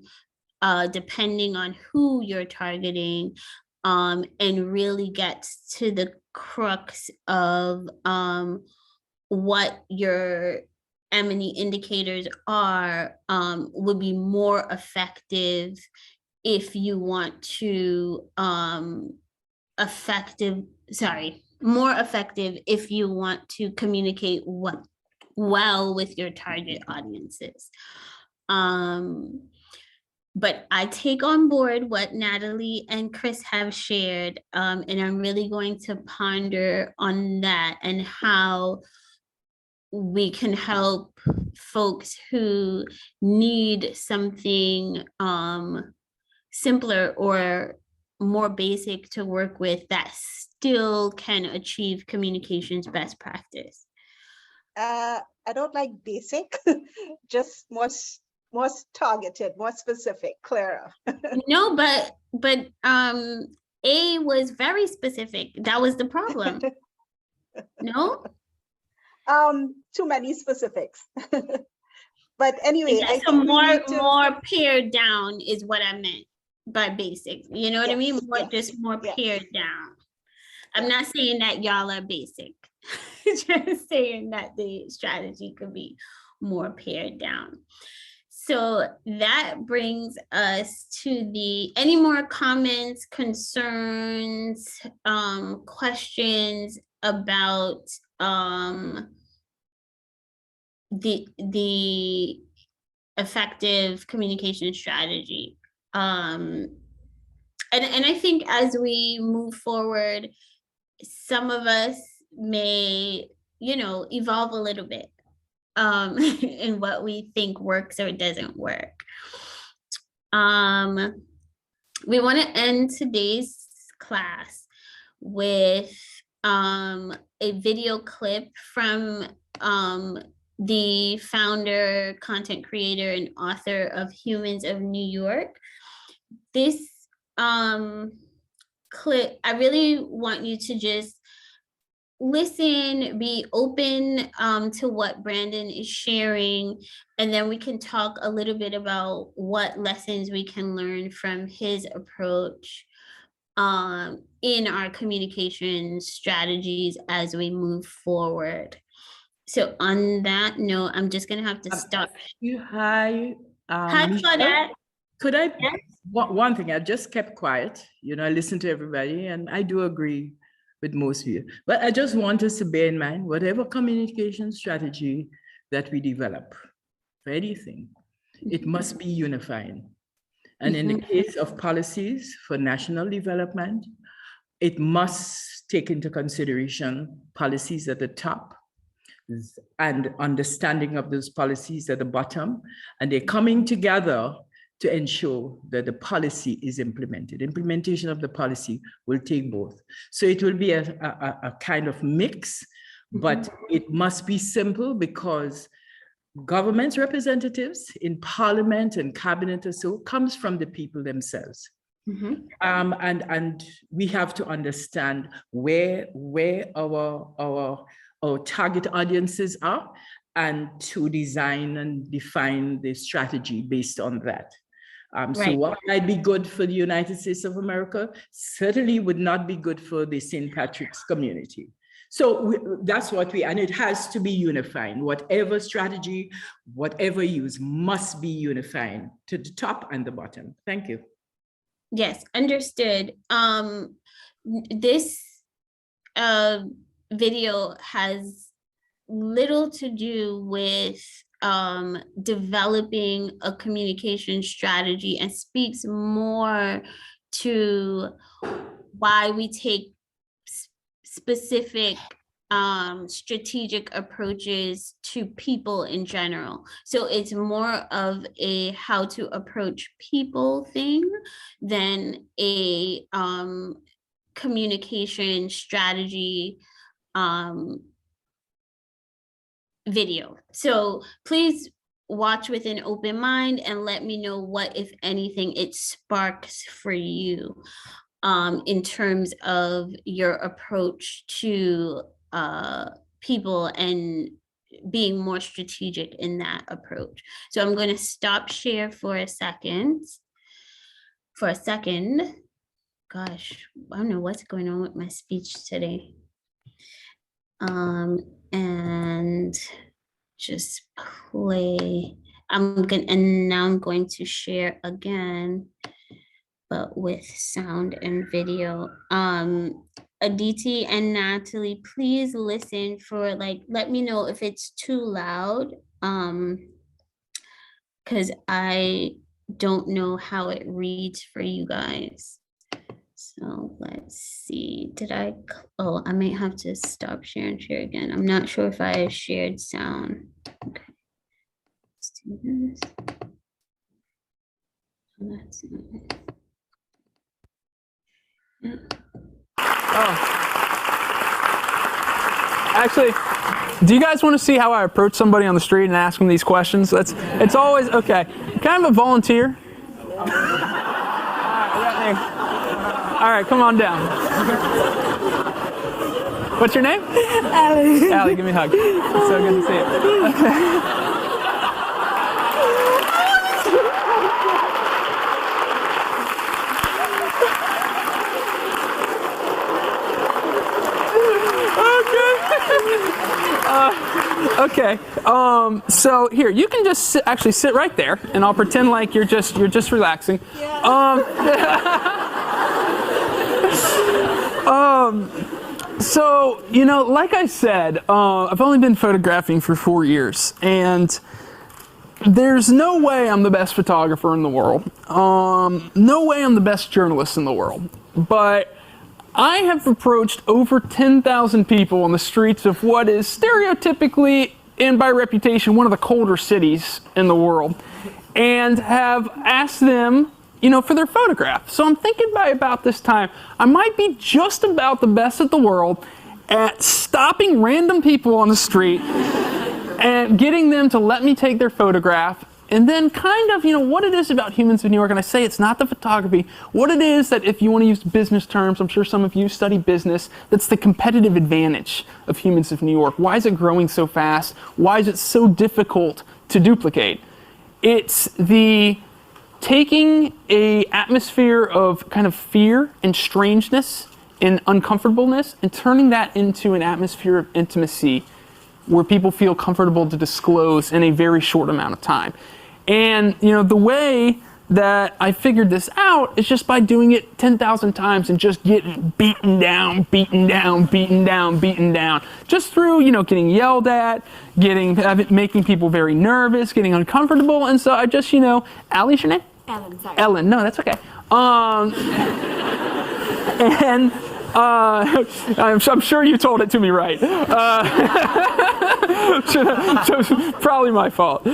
Speaker 1: depending on who you're targeting, and really gets to the crux of what your M&E indicators are, would be more effective if you want to more effective if you want to communicate well with your target audiences. But I take on board what Natalie and Chris have shared, and I'm really going to ponder on that and how we can help folks who need something simpler or more basic to work with that still can achieve communications best practice.
Speaker 5: I don't like basic, just more targeted, more specific, clearer.
Speaker 1: No, but A was very specific. That was the problem. No?
Speaker 5: Too many specifics. But anyway, I
Speaker 1: So
Speaker 5: think we need to,
Speaker 1: more pared down is what I meant by basic. You know what I mean?
Speaker 5: Yes,
Speaker 1: More,
Speaker 5: yes,
Speaker 1: just more
Speaker 5: yes.
Speaker 1: pared down. I'm not saying that y'all are basic. Just saying that the strategy could be more pared down. So that brings us to any more comments, concerns, questions about the effective communication strategy. And I think as we move forward, some of us may, evolve a little bit in what we think works or doesn't work. We want to end today's class with a video clip from the founder, content creator, and author of Humans of New York. This clip, I really want you to just listen, be open to what Brandon is sharing, and then we can talk a little bit about what lessons we can learn from his approach in our communication strategies as we move forward. So on that note, I'm just gonna have to stop.
Speaker 9: Hi,
Speaker 1: Hi,
Speaker 9: Michelle.
Speaker 1: Claudette.
Speaker 9: Could I,
Speaker 1: Yes?
Speaker 9: one thing, I just kept quiet, I listened to everybody, and I do agree with most of you. But I just want us to bear in mind, whatever communication strategy that we develop for anything, it must be unifying. And in the case of policies for national development, it must take into consideration policies at the top and understanding of those policies at the bottom, and they're coming together to ensure that the policy is implemented. Implementation of the policy will take both. So it will be a kind of mix, but it must be simple because government representatives in parliament and cabinet or so comes from the people themselves. And we have to understand where our target audiences are, and to design and define the strategy based on that. So what might be good for the United States of America certainly would not be good for the St. Patrick's community. So that's what and it has to be unifying. Whatever strategy, whatever use must be unifying to the top and the bottom. Thank you.
Speaker 1: Yes, understood. This video has little to do with developing a communication strategy and speaks more to why we take specific strategic approaches to people in general. So it's more of a how to approach people thing than a communication strategy video. So please watch with an open mind and let me know what, if anything, it sparks for you in terms of your approach to people and being more strategic in that approach. So I'm going to stop share for a second. Gosh, I don't know what's going on with my speech today. And just play. And now I'm going to share again, but with sound and video. Aditi and Natalie, please listen for let me know if it's too loud. Because I don't know how it reads for you guys. So let's see, I may have to stop share and share again. I'm not sure if I shared sound. Okay, let's do this. Oh, that's not it. Yeah.
Speaker 14: Oh. Actually, do you guys want to see how I approach somebody on the street and ask them these questions? It's always, okay. Can I have a volunteer? All right, come on down. What's your name? Allie. Allie, give me a hug. It's so good to see you. Okay. So here, you can just actually sit right there, and I'll pretend like you're just relaxing. So, like I said, I've only been photographing for 4 years, and there's no way I'm the best photographer in the world. No way I'm the best journalist in the world. But I have approached over 10,000 people on the streets of what is stereotypically, and by reputation, one of the colder cities in the world, and have asked them for their photograph. So I'm thinking by about this time, I might be just about the best at the world at stopping random people on the street and getting them to let me take their photograph. And then kind of, what it is about Humans of New York, and I say it's not the photography, what it is that, if you want to use business terms, I'm sure some of you study business, that's the competitive advantage of Humans of New York. Why is it growing so fast? Why is it so difficult to duplicate? It's the taking a atmosphere of kind of fear and strangeness and uncomfortableness and turning that into an atmosphere of intimacy where people feel comfortable to disclose in a very short amount of time. And, the way that I figured this out is just by doing it 10,000 times and just getting beaten down, just through, getting yelled at, making people very nervous, getting uncomfortable. And so I just, Allie's your name?
Speaker 15: Ellen, sorry.
Speaker 14: Ellen, no, that's okay. And I'm sure you told it to me right. Probably my fault.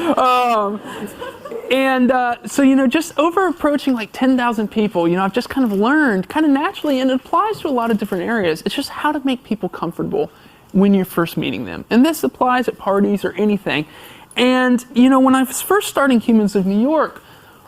Speaker 14: So, just over approaching like 10,000 people, I've just kind of learned kind of naturally, and it applies to a lot of different areas. It's just how to make people comfortable when you're first meeting them. And this applies at parties or anything. And, when I was first starting Humans of New York,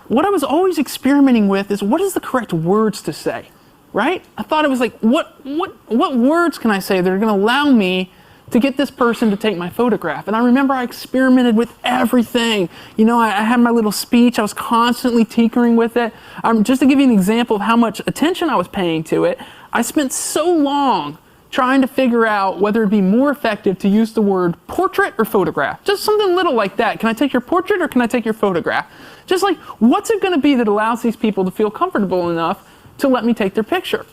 Speaker 14: what I was always experimenting with is what is the correct words to say, right? I thought it was like, what words can I say that are going to allow me to get this person to take my photograph? And I remember I experimented with everything. I had my little speech. I was constantly tinkering with it. Just to give you an example of how much attention I was paying to it, I spent so long trying to figure out whether it'd be more effective to use the word portrait or photograph. Just something little like that. Can I take your portrait or can I take your photograph? Just like, what's it going to be that allows these people to feel comfortable enough to let me take their picture?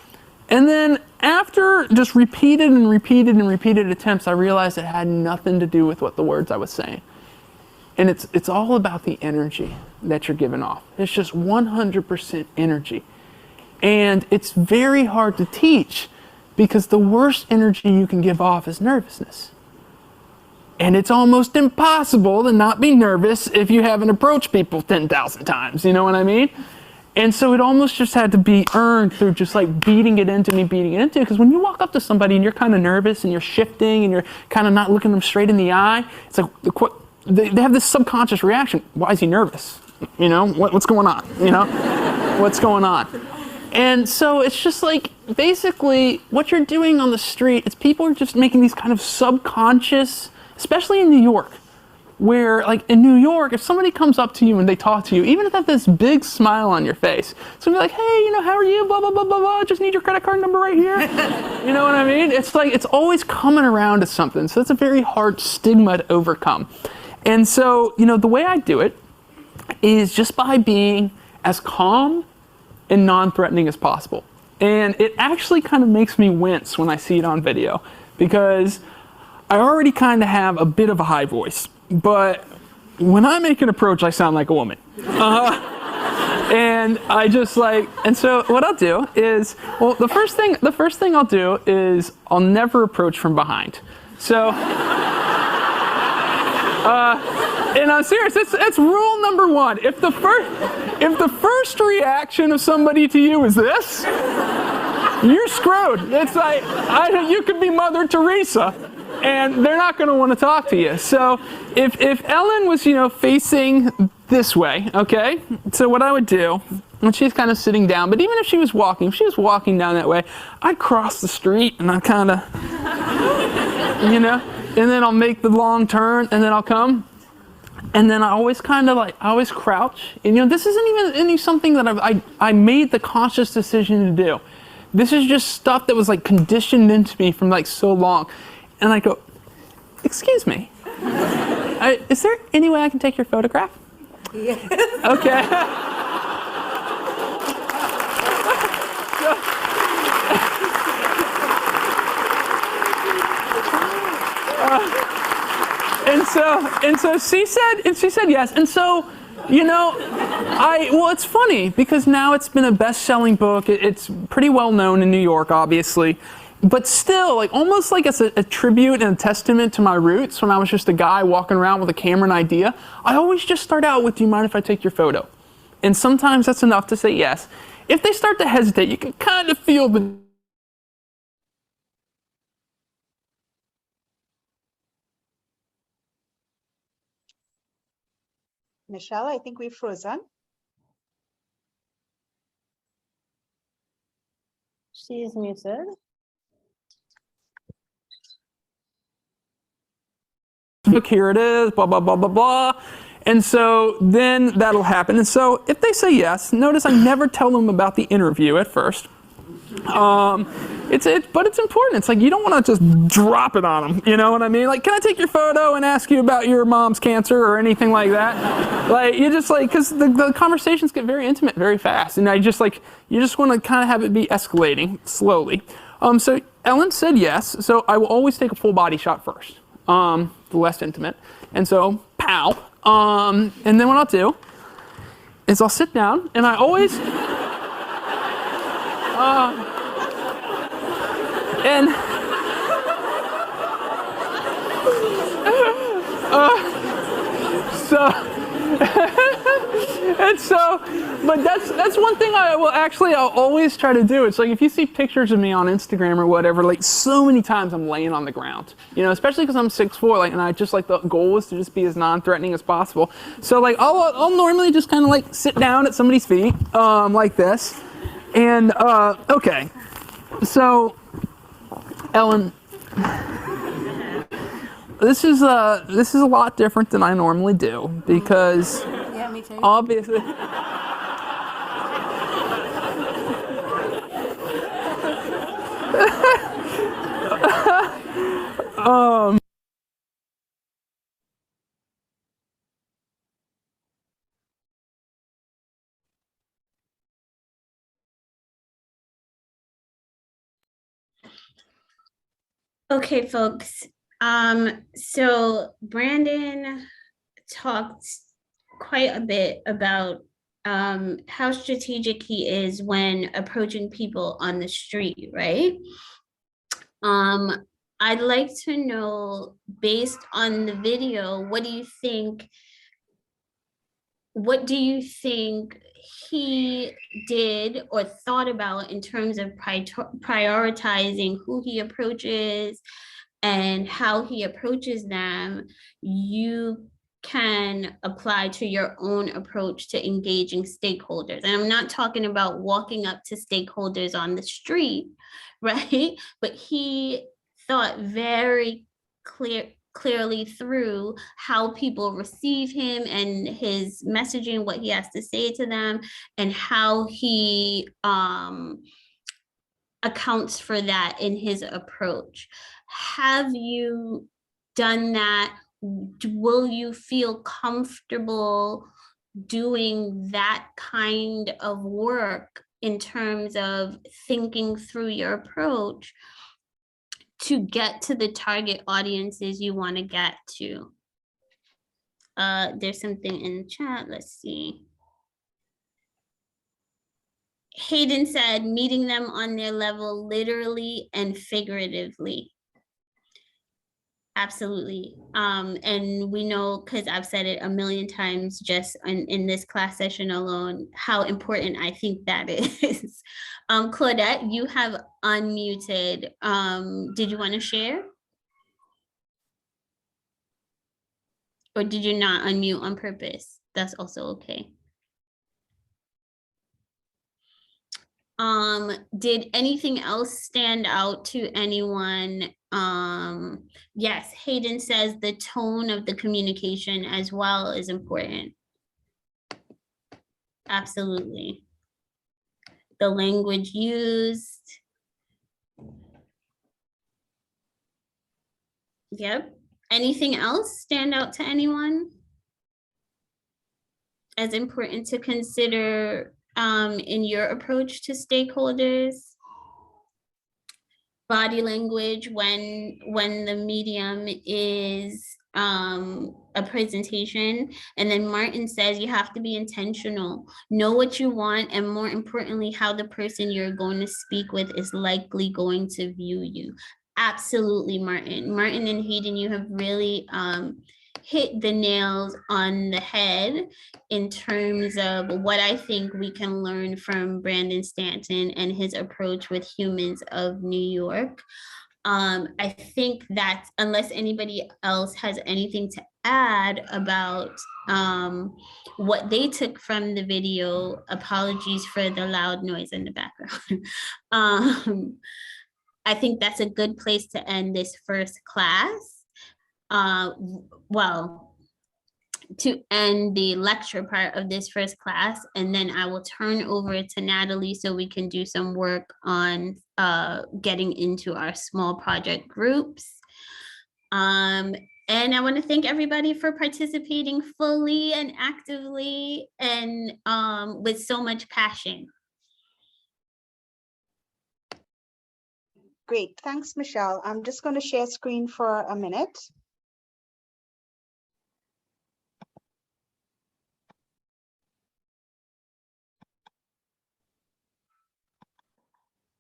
Speaker 14: And then after just repeated attempts, I realized it had nothing to do with what the words I was saying. And it's all about the energy that you're giving off. It's just 100% energy. And it's very hard to teach because the worst energy you can give off is nervousness. And it's almost impossible to not be nervous if you haven't approached people 10,000 times, you know what I mean? And so it almost just had to be earned through just like beating it into me, because when you walk up to somebody and you're kind of nervous and you're shifting and you're kind of not looking them straight in the eye, it's like they have this subconscious reaction. Why is he nervous? You know, what's going on? You know, what's going on? And so it's just like, basically what you're doing on the street is people are just making these kind of subconscious, especially in New York, where like in New York, if somebody comes up to you and they talk to you, even if they have this big smile on your face, it's gonna be like, hey, you know, how are you? Blah, blah, blah, blah, blah. Just need your credit card number right here. You know what I mean? It's like, it's always coming around to something. So it's a very hard stigma to overcome. And so, you know, the way I do it is just by being as calm and non-threatening as possible. And it actually kind of makes me wince when I see it on video, because I already kind of have a bit of a high voice, but when I make an approach, I sound like a woman. And I just like, and so what I'll do is, well, the first thing I'll do is I'll never approach from behind. So, and I'm serious, it's rule number one. If the first reaction of somebody to you is this, you're screwed. It's like, you could be Mother Teresa, and they're not going to want to talk to you. So if Ellen was, you know, facing this way, okay, so what I would do, and she's kind of sitting down, but even if she was walking down that way, I'd cross the street and I'd kind of, you know, and then I'll make the long turn and then I'll come. And then I always kind of like, I always crouch. And, you know, this isn't even something that I made the conscious decision to do. This is just stuff that was like conditioned into me from like so long. And I go, excuse me, is there any way I can take your photograph? Yeah. Okay. And so she said yes. And so, you know, well, it's funny because now it's been a best-selling book. It's pretty well known in New York, obviously. But still, like almost like it's a tribute and a testament to my roots when I was just a guy walking around with a camera and idea. I always just start out with, do you mind if I take your photo? And sometimes that's enough to say yes. If they start to hesitate, you can kind of feel the...
Speaker 5: Michelle, I think we've frozen.
Speaker 6: She's muted.
Speaker 14: Look, here it is, blah, blah, blah, blah, blah. And so then that'll happen. And so if they say yes, notice I never tell them about the interview at first. But it's important. It's like, you don't want to just drop it on them. You know what I mean? Like, can I take your photo and ask you about your mom's cancer or anything like that? Like, you just like, because the conversations get very intimate very fast. And you just want to kind of have it be escalating slowly. So Ellen said yes. So I will always take a full body shot first. The less intimate. And so, pow. And then what I'll do is I'll sit down and I always, but that's one thing I'll always try to do. It's like if you see pictures of me on Instagram or whatever, like so many times I'm laying on the ground, you know, especially because I'm 6'4", like, and I just like the goal is to just be as non-threatening as possible. So like I'll normally just kind of like sit down at somebody's feet, like this, and okay, so Ellen. This is a lot different than I normally do because
Speaker 6: Yeah, me too.
Speaker 14: obviously
Speaker 1: Okay, folks. So Brandon talked quite a bit about how strategic he is when approaching people on the street, right? I'd like to know, based on the video, what do you think he did or thought about in terms of prioritizing who he approaches and how he approaches them? You can apply to your own approach to engaging stakeholders. And I'm not talking about walking up to stakeholders on the street, right? But he thought very clearly through how people receive him and his messaging, what he has to say to them, and how he accounts for that in his approach. Have you done that? Will you feel comfortable doing that kind of work in terms of thinking through your approach to get to the target audiences you want to get to? There's something in the chat. Let's see. Hayden said, meeting them on their level, literally and figuratively. Absolutely. And we know, because I've said it a million times just in this class session alone, how important I think that is. Claudette, you have unmuted. Did you want to share? Or did you not unmute on purpose? That's also okay. Did anything else stand out to anyone? Yes, Hayden says the tone of the communication as well is important. Absolutely. The language used. Yep. Anything else stand out to anyone as important to consider in your approach to stakeholders? Body language when the medium is a presentation. And then Martin says you have to be intentional, know what you want, and more importantly, how the person you're going to speak with is likely going to view you. Absolutely, Martin. Martin and Hayden, you have really hit the nails on the head in terms of what I think we can learn from Brandon Stanton and his approach with Humans of New York. I think that unless anybody else has anything to add about what they took from the video, apologies for the loud noise in the background. I think that's a good place to end this first class. Well, to end the lecture part of this first class, and then I will turn over to Natalie so we can do some work on getting into our small project groups. And I want to thank everybody for participating fully and actively and with so much passion.
Speaker 5: Great, thanks, Michelle. I'm just going to share screen for a minute.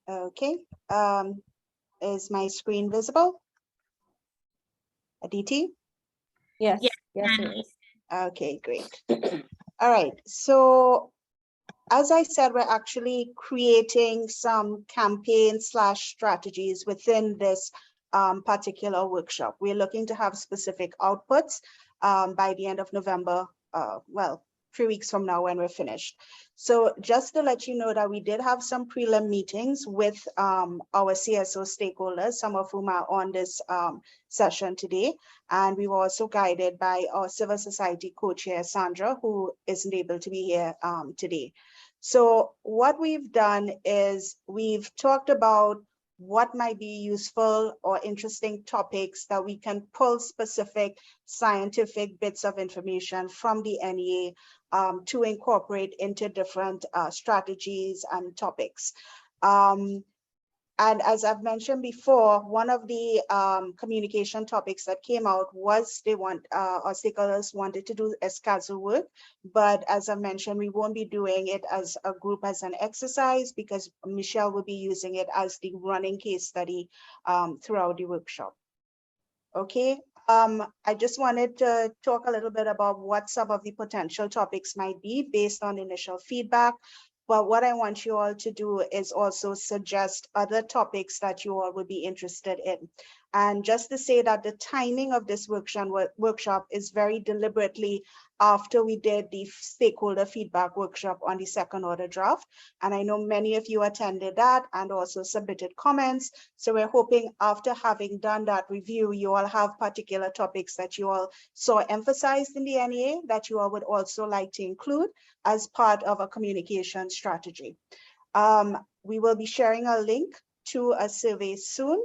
Speaker 5: Okay, is my screen visible? Aditi?
Speaker 6: Yes,
Speaker 1: yes,
Speaker 6: yes, it is.
Speaker 5: Okay, great. All right, so as I said, we're actually creating some campaign/strategies within this particular workshop. We're looking to have specific outputs by the end of November, well, 3 weeks from now when we're finished. So just to let you know that we did have some prelim meetings with our CSO stakeholders, some of whom are on this session today. And we were also guided by our civil society co-chair, Sandra, who isn't able to be here today. So what we've done is we've talked about what might be useful or interesting topics that we can pull specific scientific bits of information from the NEA to incorporate into different strategies and topics. And as I've mentioned before, one of the communication topics that came out was our stakeholders wanted to do escazzo work, but as I mentioned, we won't be doing it as a group, as an exercise, because Michelle will be using it as the running case study throughout the workshop. Okay, I just wanted to talk a little bit about what some of the potential topics might be based on initial feedback. But what I want you all to do is also suggest other topics that you all would be interested in. And just to say that the timing of this workshop is very deliberately after we did the stakeholder feedback workshop on the second order draft. And I know many of you attended that and also submitted comments. So we're hoping after having done that review, you all have particular topics that you all saw emphasized in the NEA that you all would also like to include as part of a communication strategy. We will be sharing a link to a survey soon.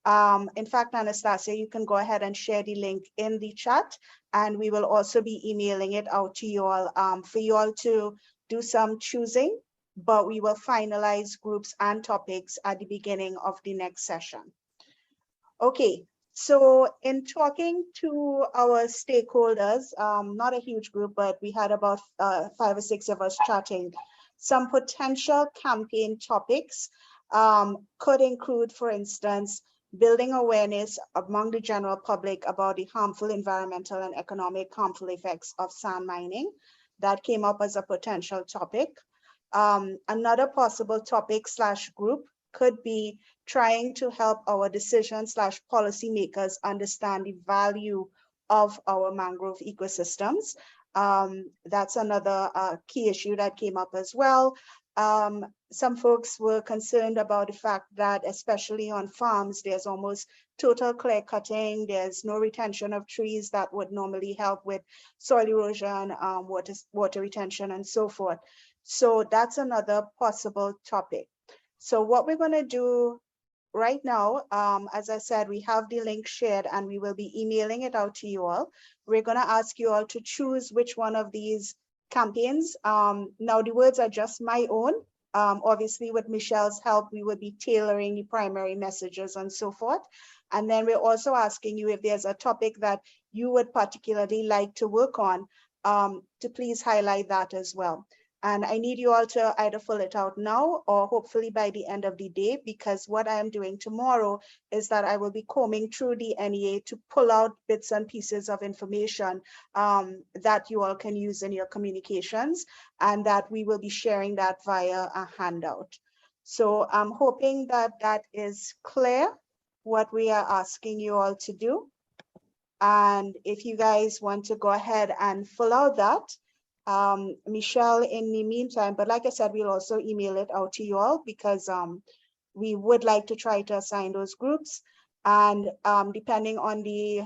Speaker 5: In fact, Anastasia, you can go ahead and share the link in the chat, and we will also be emailing it out to you all for you all to do some choosing, but we will finalize groups and topics at the beginning of the next session. Okay, so in talking to our stakeholders, not a huge group, but we had about 5 or 6 of us chatting, some potential campaign topics could include, for instance, building awareness among the general public about the harmful environmental and economic harmful effects of sand mining. That came up as a potential topic. Another possible topic / group could be trying to help our decision / policymakers understand the value of our mangrove ecosystems. That's another key issue that came up as well. Some folks were concerned about the fact that, especially on farms, there's almost total clear cutting. There's no retention of trees that would normally help with soil erosion, water retention, and so forth. So that's another possible topic. So what we're going to do right now, as I said, we have the link shared and we will be emailing it out to you all. We're going to ask you all to choose which one of these campaigns. Now the words are just my own. Obviously with Michelle's help, we will be tailoring the primary messages and so forth. And then we're also asking you if there's a topic that you would particularly like to work on, to please highlight that as well. And I need you all to either fill it out now or hopefully by the end of the day, because what I am doing tomorrow is that I will be combing through the NEA to pull out bits and pieces of information that you all can use in your communications, and that we will be sharing that via a handout. So I'm hoping that that is clear, what we are asking you all to do. And if you guys want to go ahead and fill out that, Michelle in the meantime, but like I said, we'll also email it out to you all, because we would like to try to assign those groups, and depending on the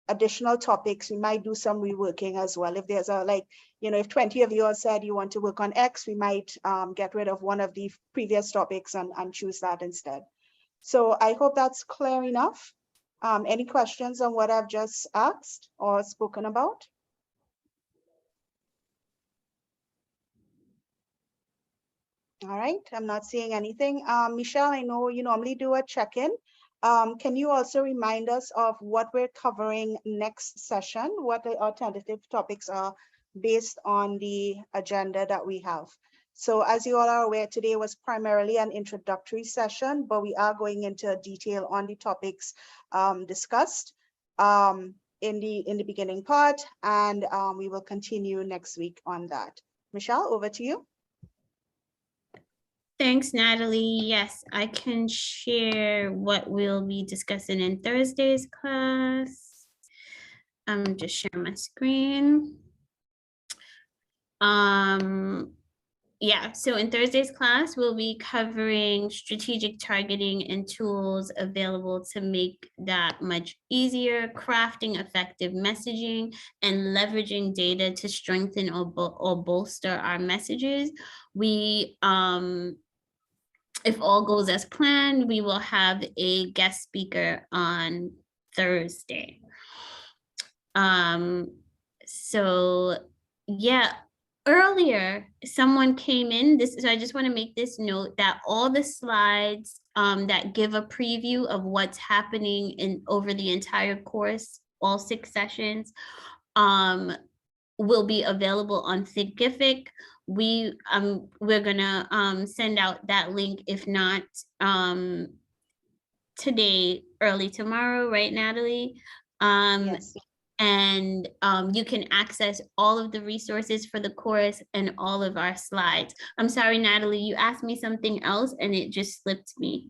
Speaker 5: additional topics, we might do some reworking as well. If there's a, like, you know, if 20 of you all said you want to work on X, we might get rid of one of the previous topics and choose that instead. So I hope that's clear enough. Any questions on what I've just asked or spoken about? All right, I'm not seeing anything. Michelle, I know you normally do a check-in. Can you also remind us of what we're covering next session, what the alternative topics are based on the agenda that we have? So as you all are aware, today was primarily an introductory session, but we are going into detail on the topics discussed in the beginning part, and we will continue next week on that. Michelle, over to you.
Speaker 1: Thanks, Natalie. Yes, I can share what we'll be discussing in Thursday's class. I'm just sharing my screen. Yeah, so in Thursday's class, we'll be covering strategic targeting and tools available to make that much easier, crafting effective messaging, and leveraging data to strengthen or bolster our messages. We, if all goes as planned, we will have a guest speaker on Thursday. So yeah, earlier, someone came in, so I just want to make this note that all the slides that give a preview of what's happening in over the entire course, all 6 sessions, will be available on Thinkific. We're gonna send out that link, if not today, early tomorrow, right, Natalie?
Speaker 5: Yes.
Speaker 1: And you can access all of the resources for the course and all of our slides. I'm sorry, Natalie, you asked me something else and it just slipped me.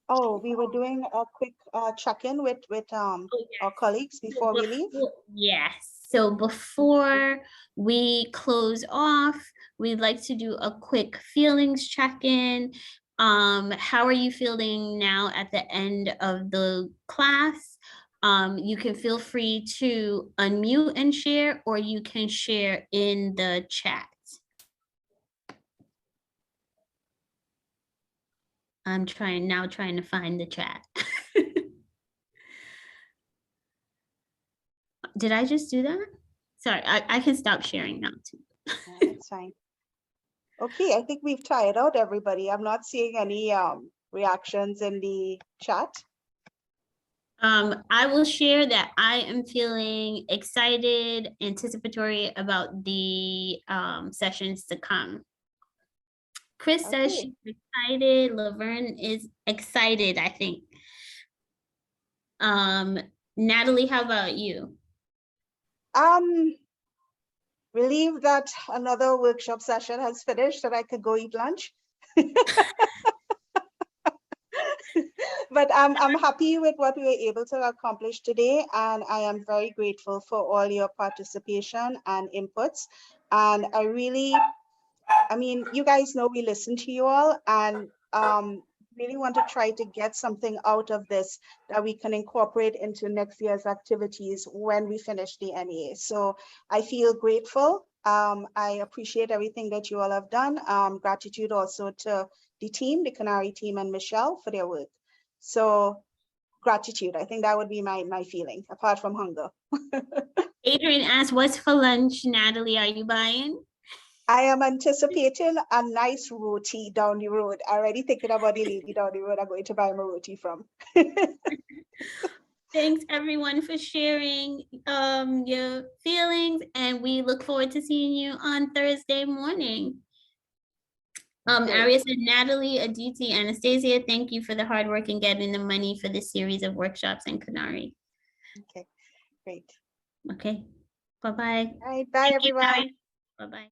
Speaker 5: Oh, we were doing a quick check-in with our colleagues before we leave.
Speaker 1: Yes. So before we close off, we'd like to do a quick feelings check-in. How are you feeling now at the end of the class? You can feel free to unmute and share, or you can share in the chat. I'm trying to find the chat. Did I just do that? Sorry, I can stop sharing now too.
Speaker 5: That's fine. Okay, I think we've tired out everybody. I'm not seeing any reactions in the chat.
Speaker 1: I will share that I am feeling excited, anticipatory about the sessions to come. Chris says she's excited. Laverne is excited, I think. Natalie, how about you?
Speaker 5: Relieved that another workshop session has finished and I could go eat lunch. But I'm happy with what we were able to accomplish today, and I am very grateful for all your participation and inputs. And I mean, you guys know we listen to you all, and really want to try to get something out of this that we can incorporate into next year's activities when we finish the NEA. So I feel grateful. I appreciate everything that you all have done. Gratitude also to the team, the Canary team, and Michelle for their work. So gratitude, I think that would be my feeling, apart from hunger.
Speaker 1: Adrian asked, what's for lunch, Natalie? Are you buying?
Speaker 5: I am anticipating a nice roti down the road. Already thinking about the lady down the road I'm going to buy my roti from.
Speaker 1: Thanks everyone for sharing your feelings, and we look forward to seeing you on Thursday morning. Arias and Natalie, Aditi, Anastasia, thank you for the hard work in getting the money for this series of workshops in Canary.
Speaker 5: Okay, great.
Speaker 1: Okay, bye-bye.
Speaker 5: All right, bye everyone.
Speaker 1: Bye-bye.